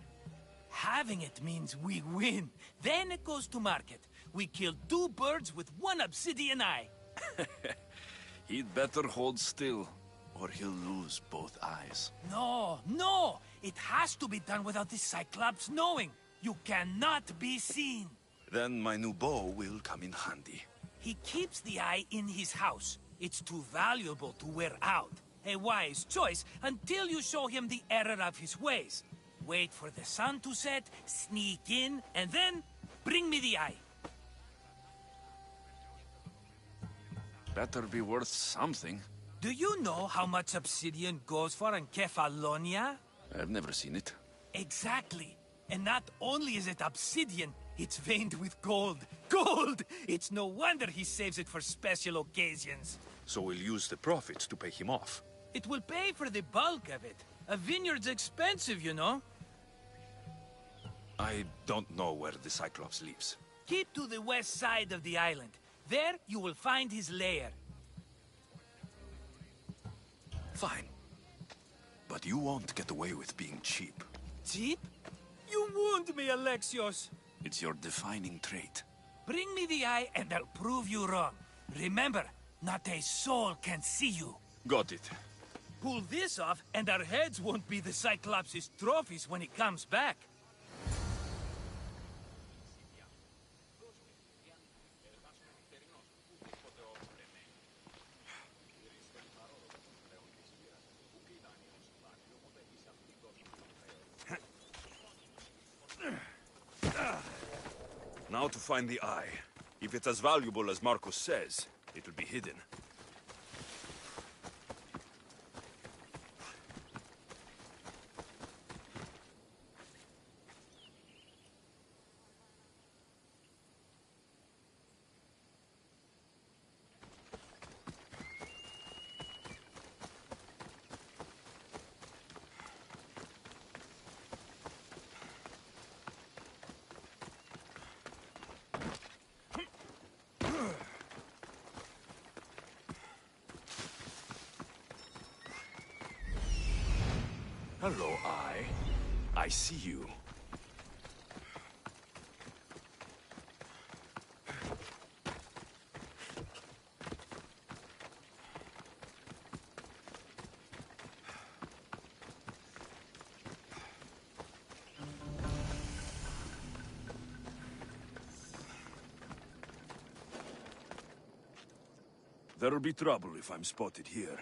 Having it means we win. Then it goes to market. We kill 2 birds with 1 obsidian eye. He'd better hold still, or he'll lose both eyes. No, no! It has to be done without the Cyclops knowing. You cannot be seen. Then my new bow will come in handy. He keeps the eye in his house. It's too valuable to wear out. A wise choice until you show him the error of his ways. Wait for the sun to set, sneak in, and then bring me the eye. Better be worth something. Do you know how much obsidian goes for in Kefalonia? I've never seen it. Exactly. And not only is it obsidian, it's veined with gold. Gold! It's no wonder he saves it for special occasions. So we'll use the profits to pay him off. It will pay for the bulk of it. A vineyard's expensive, you know. I don't know where the Cyclops lives. Keep to the west side of the island. There, you will find his lair. Fine. But you won't get away with being cheap. Cheap? You wound me, Alexios. It's your defining trait. Bring me the eye and I'll prove you wrong. Remember, not a soul can see you. Got it. Pull this off and our heads won't be the Cyclops' trophies when he comes back. Now to find the eye. If it's as valuable as Marcos says, it'll be hidden. Hello, Eye. I see you. There'll be trouble if I'm spotted here.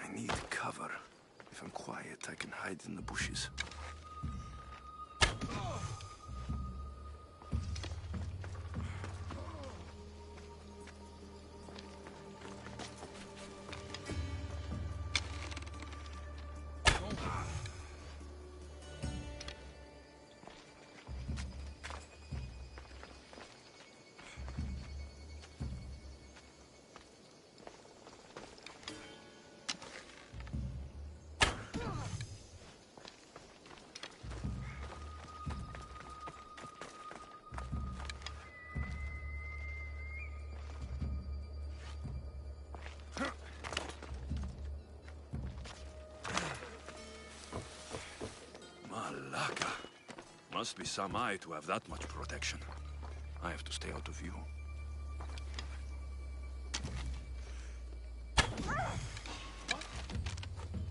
I need cover. If I'm quiet, I can hide in the bushes. Malaka. Must be some eye to have that much protection. I have to stay out of view.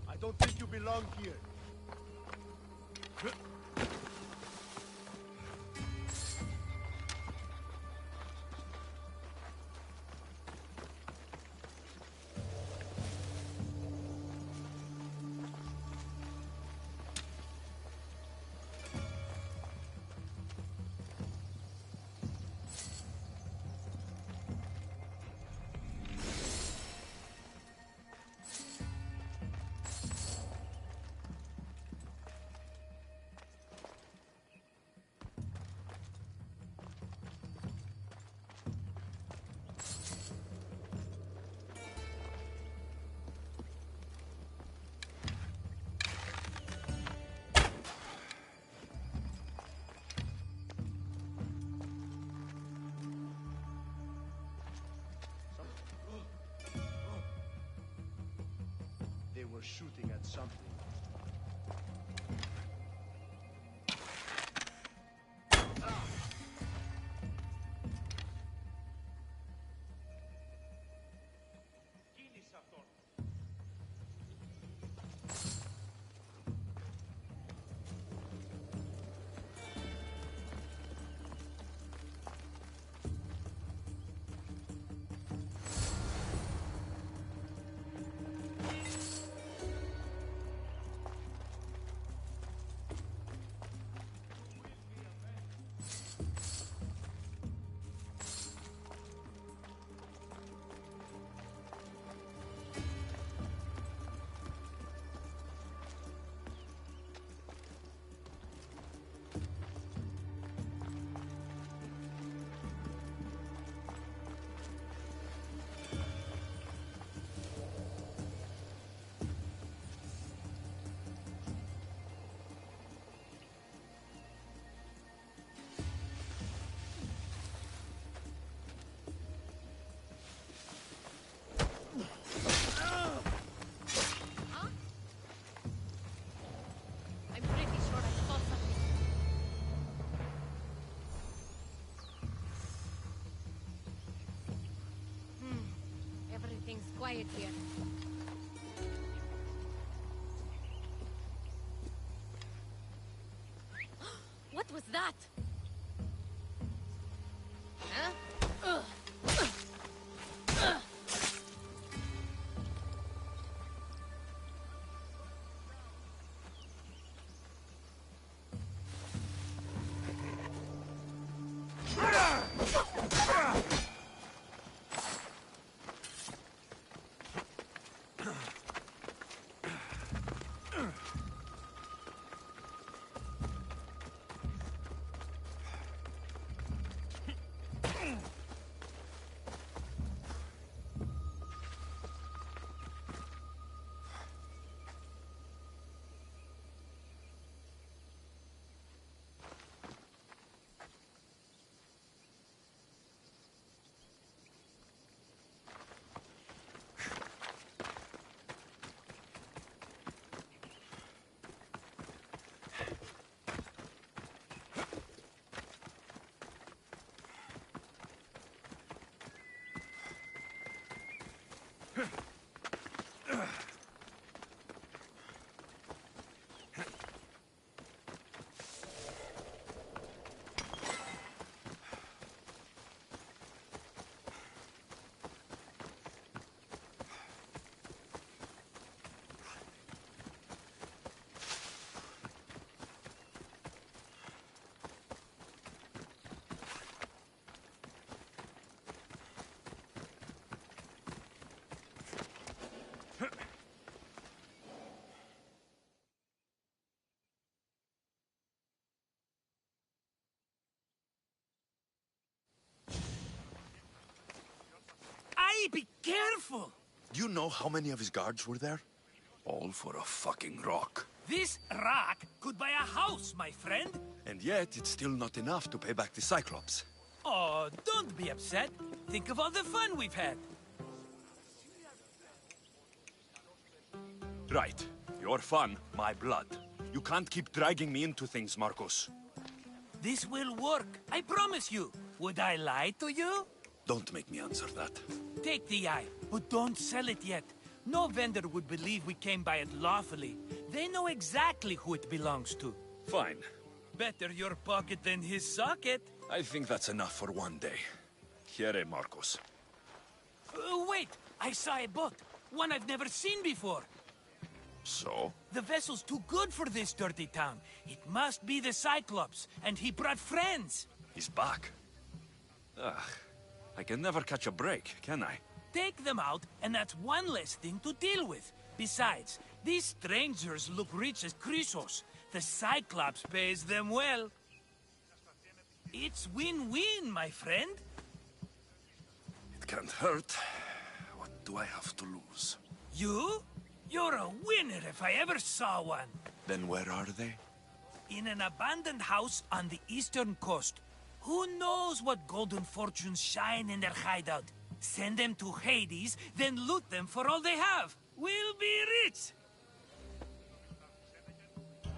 I don't think you belong here. They were shooting at something. I'm pretty sure I saw something. Everything's quiet here. What was that? Huh? Ugh. Be careful! Do you know how many of his guards were there? All for a fucking rock. This rock could buy a house, my friend. And yet, it's still not enough to pay back the Cyclops. Oh, don't be upset. Think of all the fun we've had. Right. Your fun, my blood. You can't keep dragging me into things, Marcos. This will work, I promise you. Would I lie to you? Don't make me answer that. Take the eye, but don't sell it yet. No vendor would believe we came by it lawfully. They know exactly who it belongs to. Fine. Better your pocket than his socket. I think that's enough for one day. Here, Marcos. Wait! I saw a boat. One I've never seen before. So? The vessel's too good for this dirty town. It must be the Cyclops, and he brought friends. He's back. Ugh. I can never catch a break, can I? Take them out, and that's one less thing to deal with. Besides, these strangers look rich as Chrysos. The Cyclops pays them well. It's win-win, my friend. It can't hurt. What do I have to lose? You? You're a winner if I ever saw one. Then where are they? In an abandoned house on the eastern coast. Who knows what golden fortunes shine in their hideout? Send them to Hades, then loot them for all they have. We'll be rich!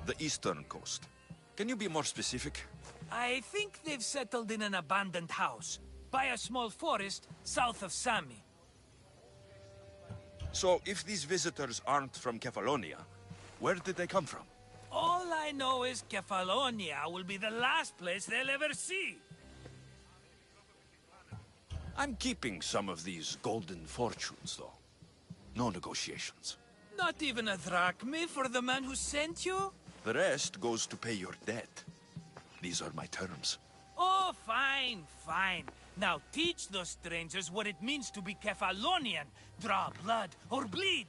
The eastern coast. Can you be more specific? I think they've settled in an abandoned house, by a small forest south of Sami. So, if these visitors aren't from Kefalonia, where did they come from? All I know is Kefalonia will be the last place they'll ever see. I'm keeping some of these golden fortunes, though. No negotiations. Not even a drachme for the man who sent you? The rest goes to pay your debt. These are my terms. Oh, fine, fine. Now teach those strangers what it means to be Kefalonian. Draw blood or bleed.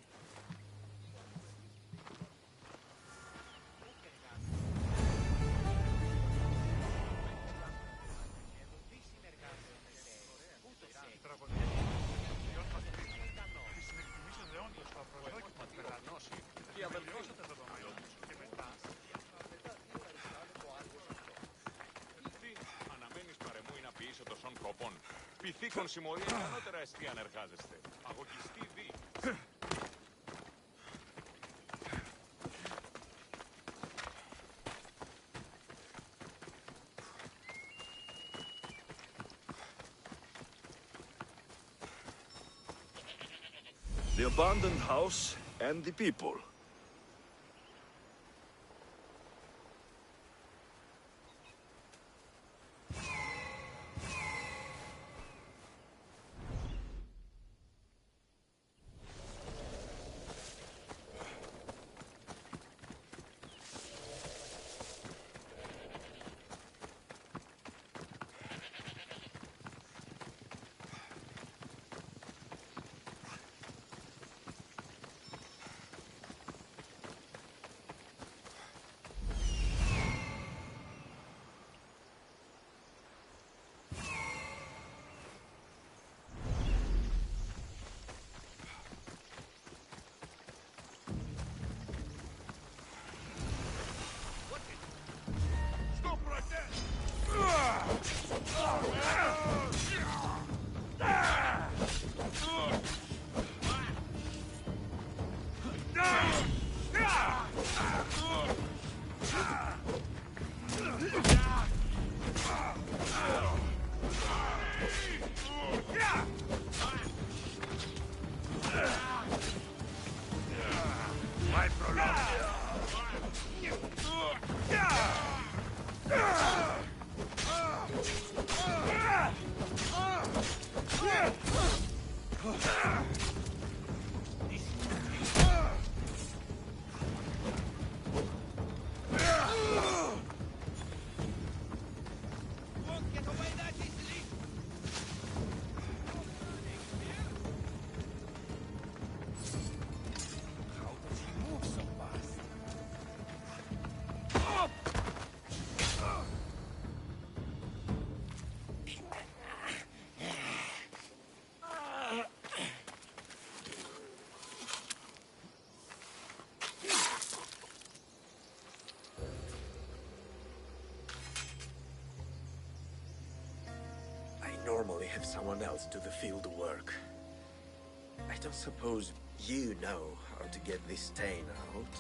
Πυθίκων συμμορία και ανώτερα εστί αν εργάζεστε. Αγωγιστή δι. The abandoned house and the people. have someone else do the field work. I don't suppose you know how to get this stain out.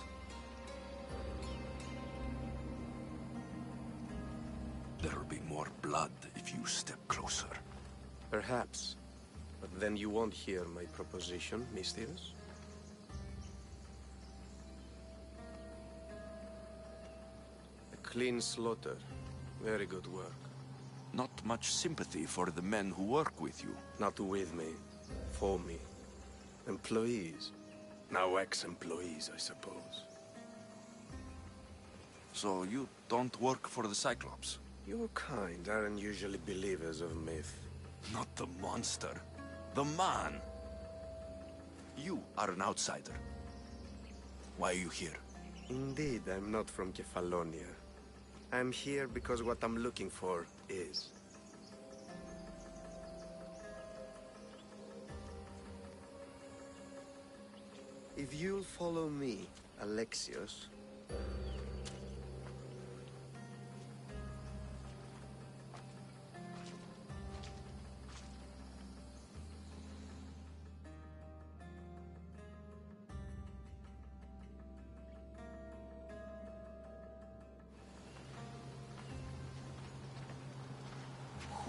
There'll be more blood if you step closer. Perhaps. But then you won't hear my proposition, Mistius. A clean slaughter. Very good work. Not much sympathy for the men who work with you. Not with me. For me. Employees. Now ex-employees, I suppose. So you don't work for the Cyclops? Your kind aren't usually believers of myth. Not the monster. The man. You are an outsider. Why are you here? Indeed, I'm not from Kefalonia. I'm here because what I'm looking for is. If you'll follow me, Alexios...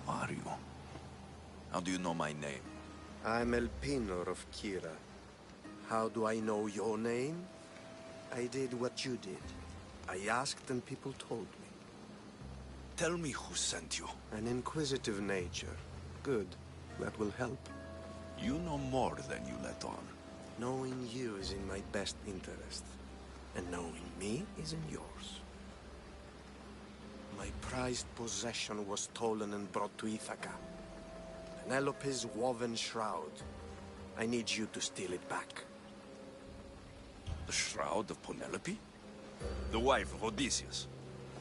Who are you? How do you know my name? I'm Elpinor of Kira. How do I know your name? I did what you did. I asked and people told me. Tell me who sent you. An inquisitive nature. Good. That will help. You know more than you let on. Knowing you is in my best interest. And knowing me is in yours. My prized possession was stolen and brought to Ithaca. Penelope's woven shroud. I need you to steal it back. The shroud of Penelope? The wife of Odysseus?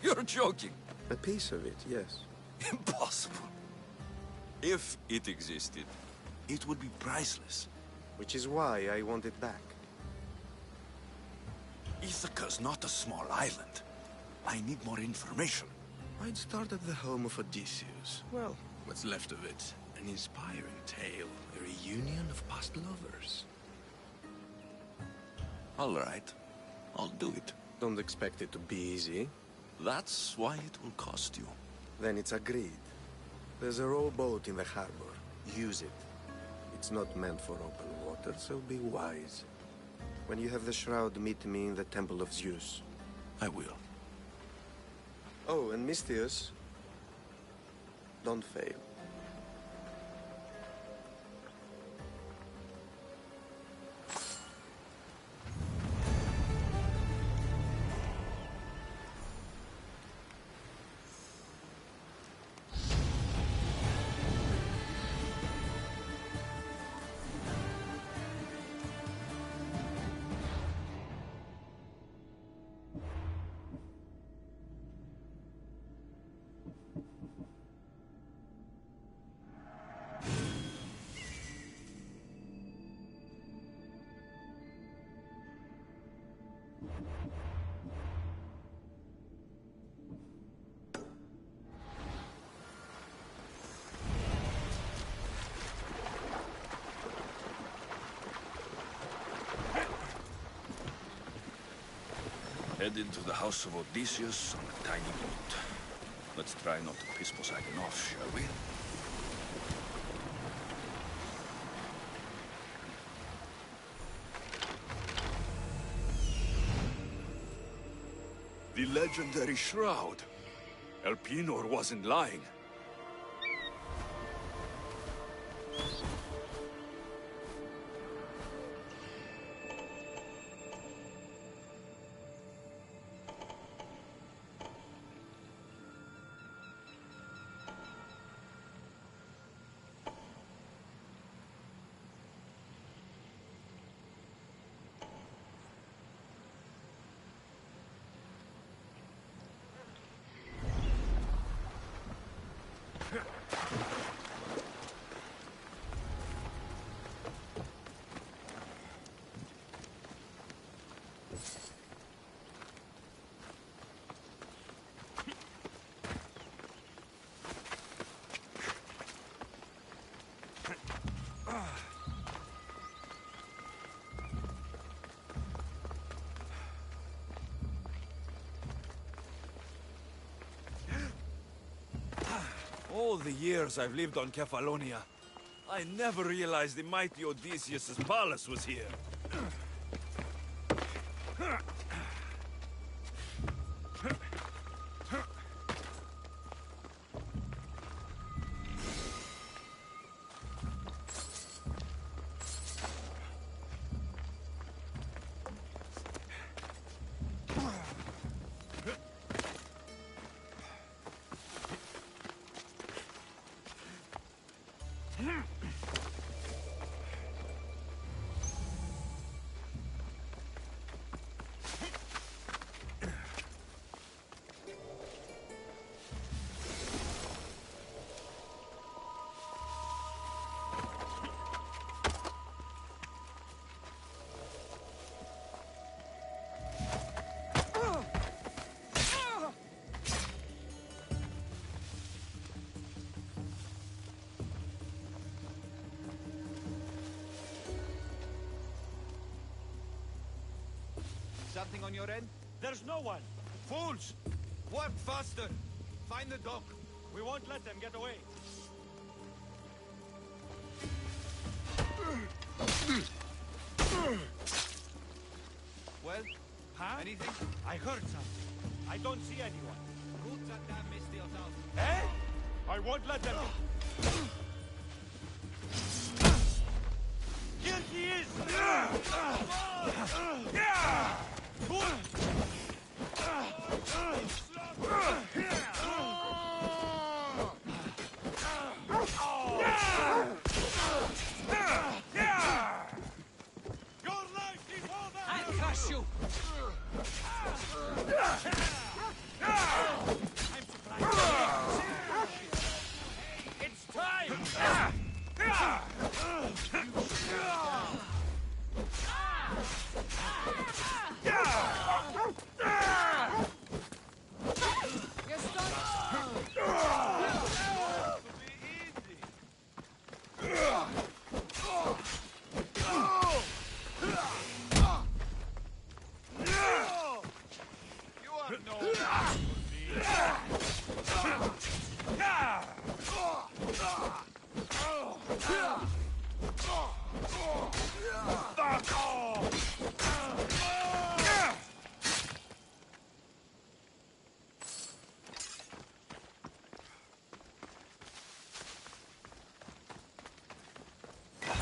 You're joking! A piece of it, yes. Impossible. If it existed, it would be priceless. Which is why I want it back. Ithaca's not a small island. I need more information. I'd start at the home of Odysseus. Well, what's left of it. An inspiring tale. A reunion of past lovers. All right. I'll do it. Don't expect it to be easy. That's why it will cost you. Then it's agreed. There's a rowboat in the harbor. Use it. It's not meant for open water, so be wise. When you have the shroud, meet me in the Temple of Zeus. I will. Oh, and Mistius, don't fail. Head into the house of Odysseus on a tiny boat. Let's try not to piss Poseidon off, shall we? The legendary shroud. Elpinor wasn't lying. All the years I've lived on Kefalonia, I never realized the mighty Odysseus' palace was here. Something on your end? There's no one. Fools! Work faster. Find the dock. We won't let them get away. Well? Huh? Anything? I heard something. I don't see anyone. Roots are damn misty out. Eh? I won't let them. Here he is! I'll crush you! It's time!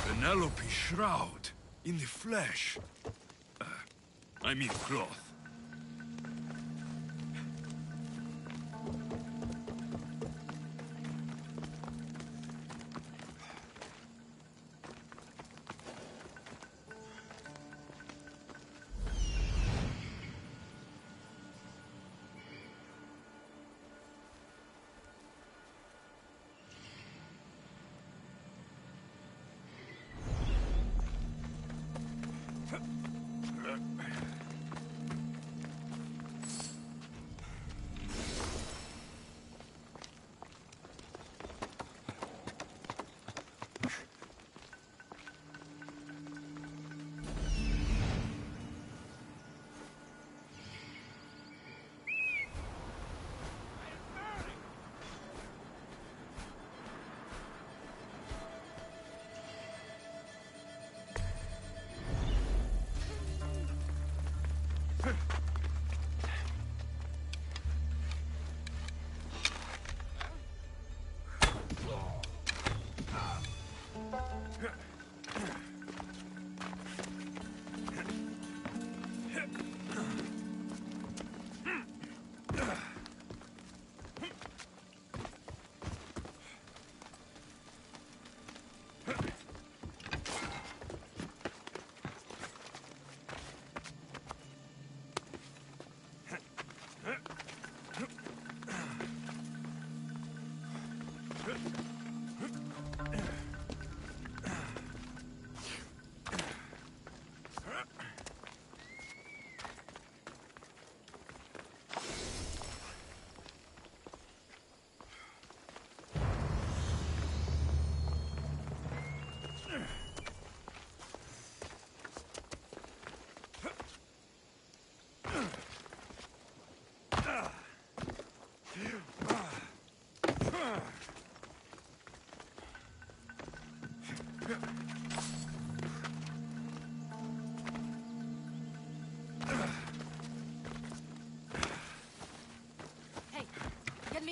Penelope's shroud, in the flesh. I mean cloth.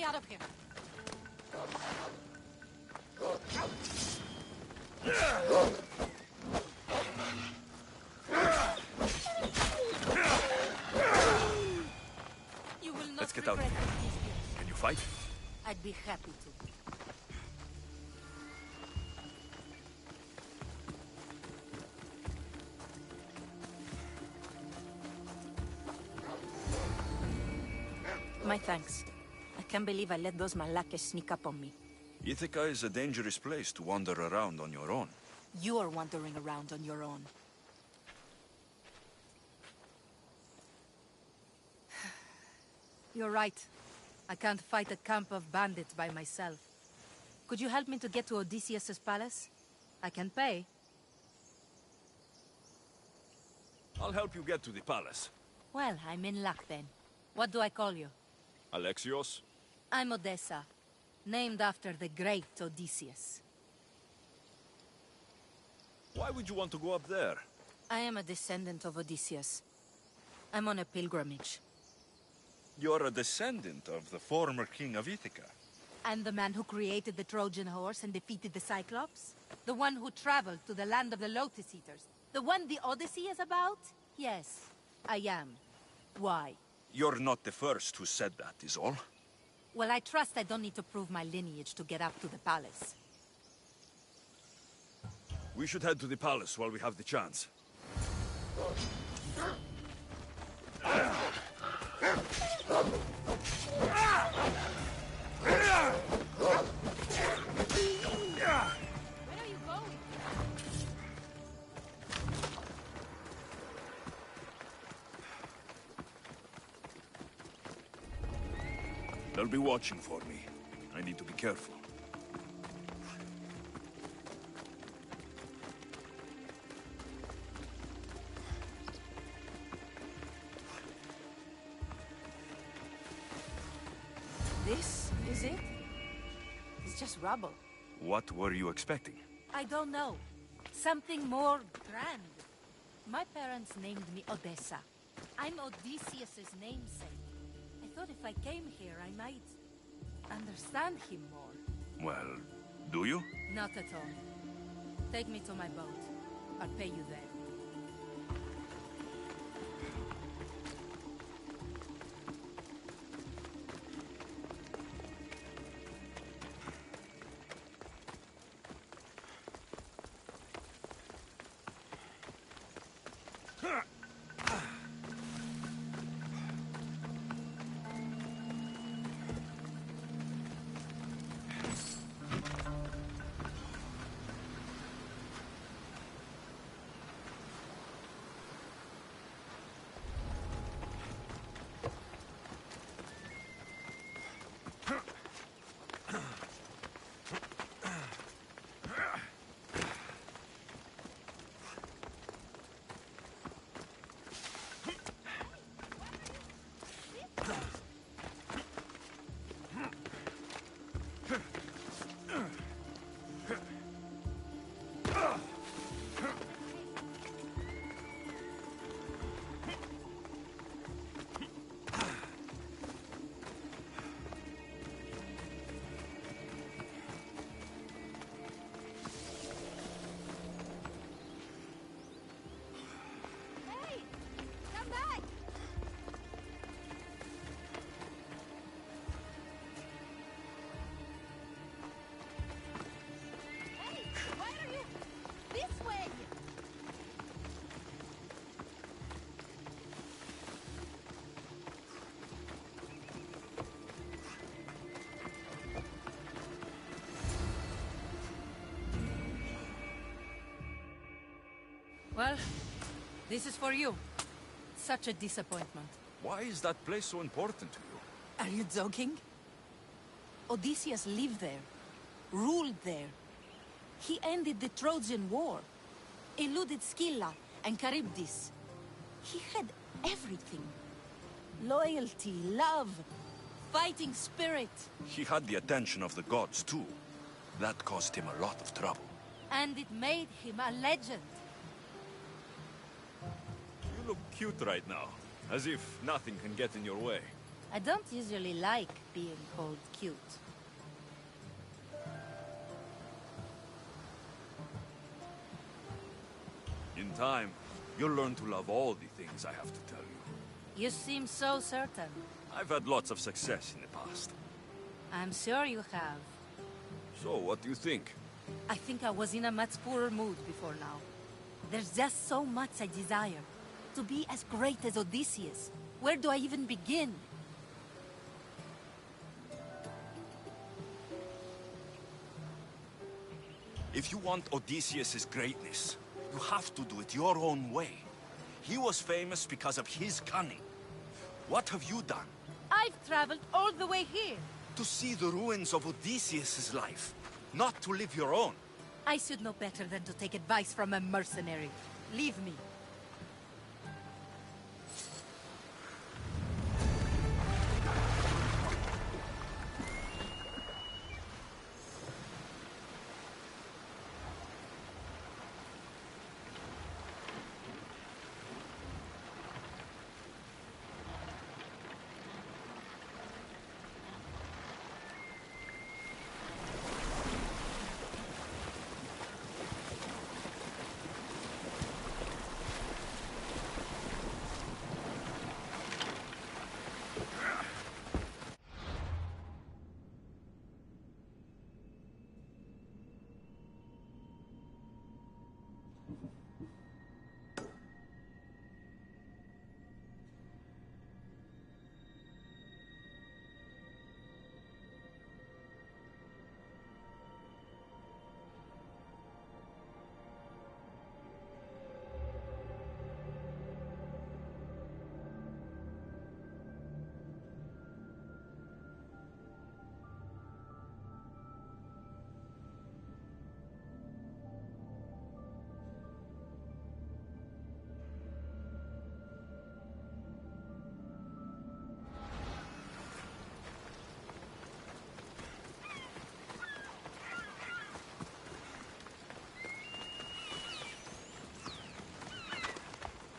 out of here. You will not Let's get out of regret here. this. Can you fight? I'd be happy to. My thanks. I can't believe I let those Malakas sneak up on me. Ithaca is a dangerous place to wander around on your own. You're wandering around on your own. You're right. I can't fight a camp of bandits by myself. Could you help me to get to Odysseus's palace? I can pay. I'll help you get to the palace. Well, I'm in luck then. What do I call you? Alexios? I'm Odessa, named after the great Odysseus. Why would you want to go up there? I am a descendant of Odysseus. I'm on a pilgrimage. You're a descendant of the former king of Ithaca. And the man who created the Trojan horse and defeated the Cyclops? The one who traveled to the land of the Lotus Eaters? The one the Odyssey is about? Yes, I am. Why? You're not the first who said that, is all. Well, I trust I don't need to prove my lineage to get up to the palace. We should head to the palace while we have the chance. They'll be watching for me. I need to be careful. This is it? It's just rubble. What were you expecting? I don't know. Something more grand. My parents named me Odessa. I'm Odysseus's namesake. I thought if I came here, I might understand him more. Well, do you? Not at all. Take me to my boat. I'll pay you there. Well, this is for you. Such a disappointment. Why is that place so important to you? Are you joking? Odysseus lived there, ruled there. He ended the Trojan War, eluded Scylla and Charybdis. He had everything. Loyalty, love, fighting spirit. He had the attention of the gods, too. That caused him a lot of trouble. And it made him a legend. You look cute right now, as if nothing can get in your way. I don't usually like being called cute. In time, you'll learn to love all the things I have to tell you. You seem so certain. I've had lots of success in the past. I'm sure you have. So, what do you think? I think I was in a much poorer mood before now. There's just so much I desire. To be as great as Odysseus. Where do I even begin? If you want Odysseus' greatness, you have to do it your own way. He was famous because of his cunning. What have you done? I've traveled all the way here. To see the ruins of Odysseus' life, not to live your own. I should know better than to take advice from a mercenary. Leave me.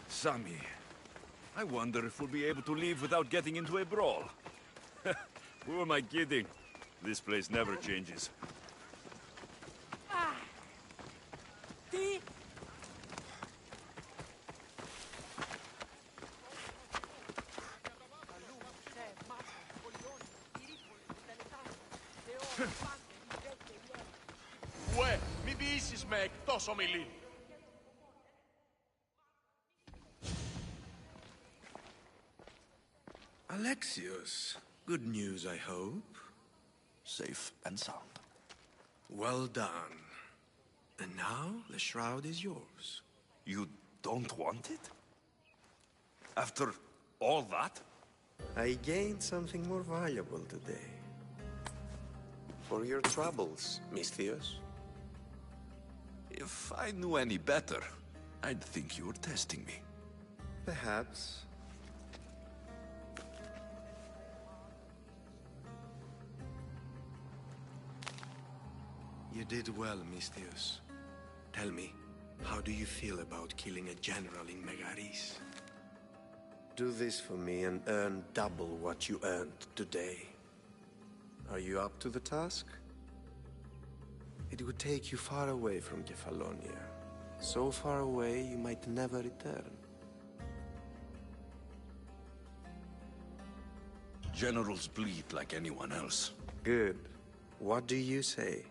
Sammy, I wonder if we'll be able to leave without getting into a brawl. Who am I kidding? This place never changes. Uè, μη διήσεις με εκτός ομιλή. Alexios, good news, I hope. Safe and sound. Well done. And now, the shroud is yours. You don't want it? After all that? I gained something more valuable today. For your troubles, Misthios. If I knew any better, I'd think you were testing me. Perhaps. You did well, Misthios. Tell me, how do you feel about killing a general in Megaris? Do this for me and earn double what you earned today. Are you up to the task? It would take you far away from Kefalonia. So far away, you might never return. Generals bleed like anyone else. Good. What do you say?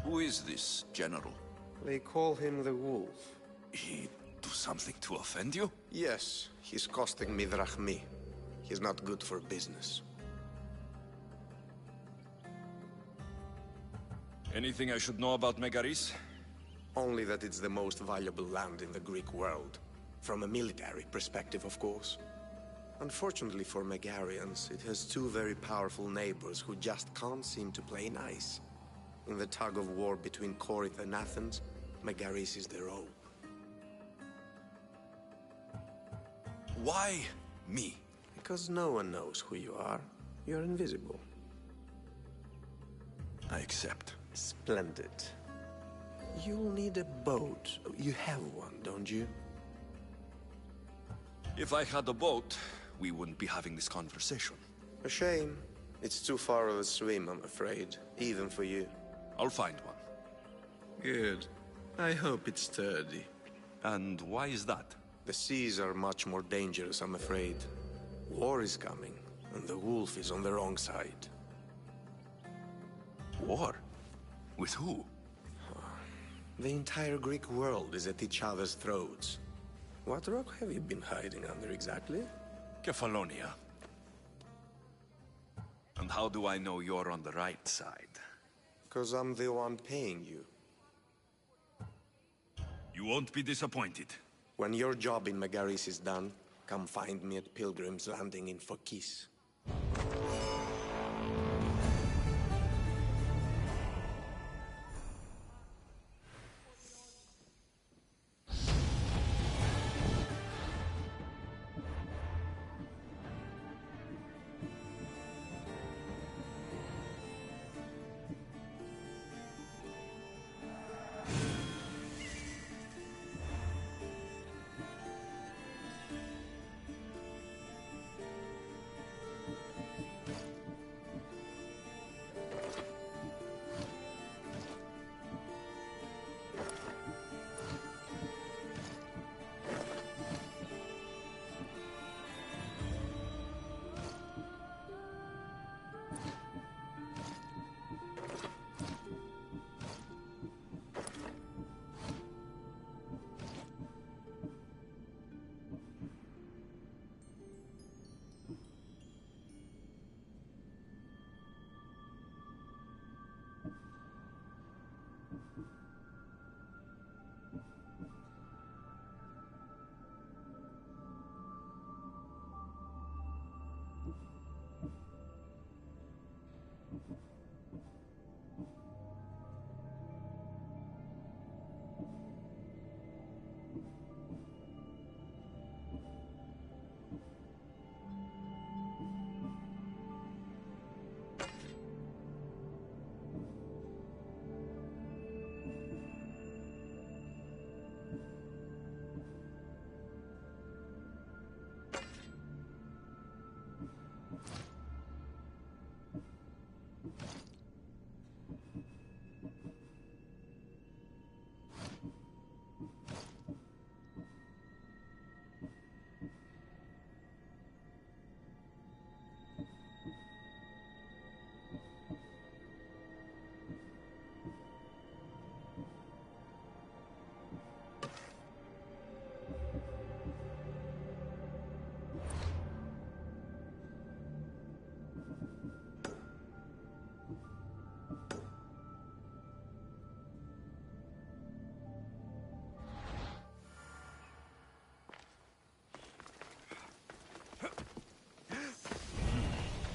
Who is this general? They call him the Wolf. He do something to offend you? Yes, he's costing me drachmi. He's not good for business. Anything I should know about Megaris? Only that it's the most valuable land in the Greek world. From a military perspective, of course. Unfortunately for Megarians, it has two very powerful neighbors who just can't seem to play nice. In the tug-of-war between Corinth and Athens, Megaris is their hope. Why me? Because no one knows who you are. You're invisible. I accept. Splendid. You'll need a boat. You have one, don't you? If I had a boat, we wouldn't be having this conversation. A shame. It's too far of a swim, I'm afraid. Even for you. I'll find one. Good. I hope it's sturdy. And why is that? The seas are much more dangerous, I'm afraid. War is coming, and the wolf is on the wrong side. War? With who? The entire Greek world is at each other's throats. What rock have you been hiding under exactly? Kefalonia. And how do I know you're on the right side? 'Cause I'm the one paying you. You won't be disappointed. When your job in Megaris is done, come find me at Pilgrim's Landing in Phokis.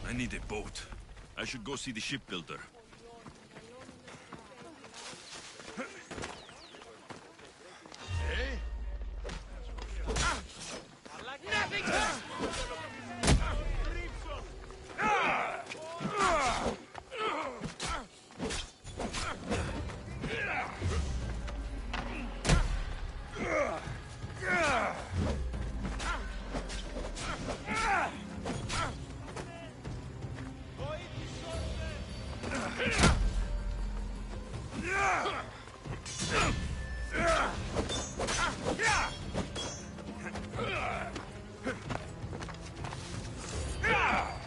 I need a boat. I should go see the shipbuilder.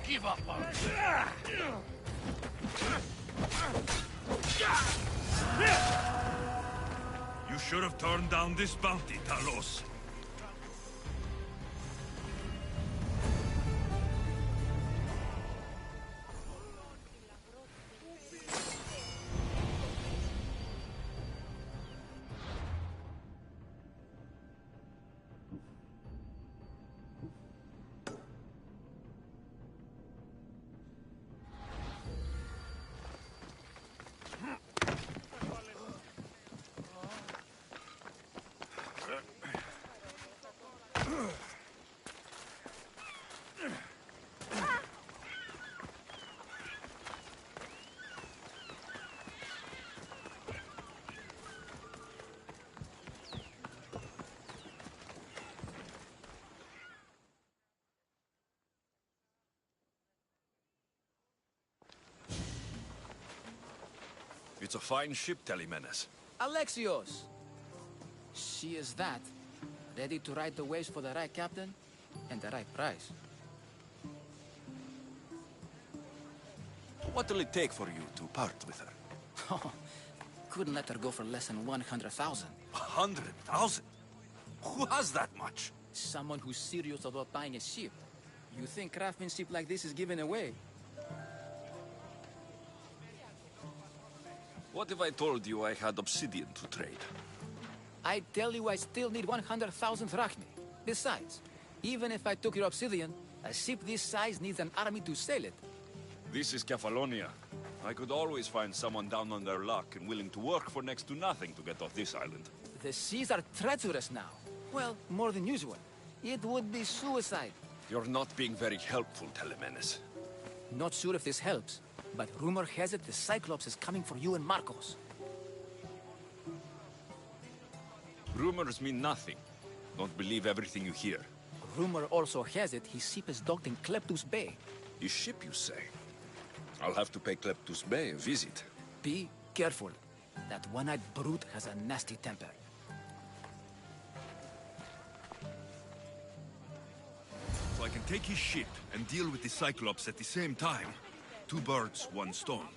Give up on You should have turned down this bounty, Talos. It's a fine ship, Telemenes. Alexios! She is that. Ready to ride the waves for the right captain and the right price. What will it take for you to part with her? Oh, couldn't let her go for less than 100,000. 100,000? Who has that much? Someone who's serious about buying a ship. You think craftsmanship like this is given away? What if I told you I had obsidian to trade? I tell you I still need 100,000 drachmi. Besides, even if I took your obsidian, a ship this size needs an army to sail it. This is Kefalonia. I could always find someone down on their luck and willing to work for next to nothing to get off this island. The seas are treacherous now. Well, more than usual. It would be suicide. You're not being very helpful, Telemenes. Not sure if this helps, but rumor has it the Cyclops is coming for you and Marcos. Rumors mean nothing. Don't believe everything you hear. Rumor also has it his ship is docked in Kleptus Bay. His ship, you say? I'll have to pay Kleptus Bay a visit. Be careful. That one-eyed brute has a nasty temper. So I can take his ship and deal with the Cyclops at the same time. 2 birds, 1 stone.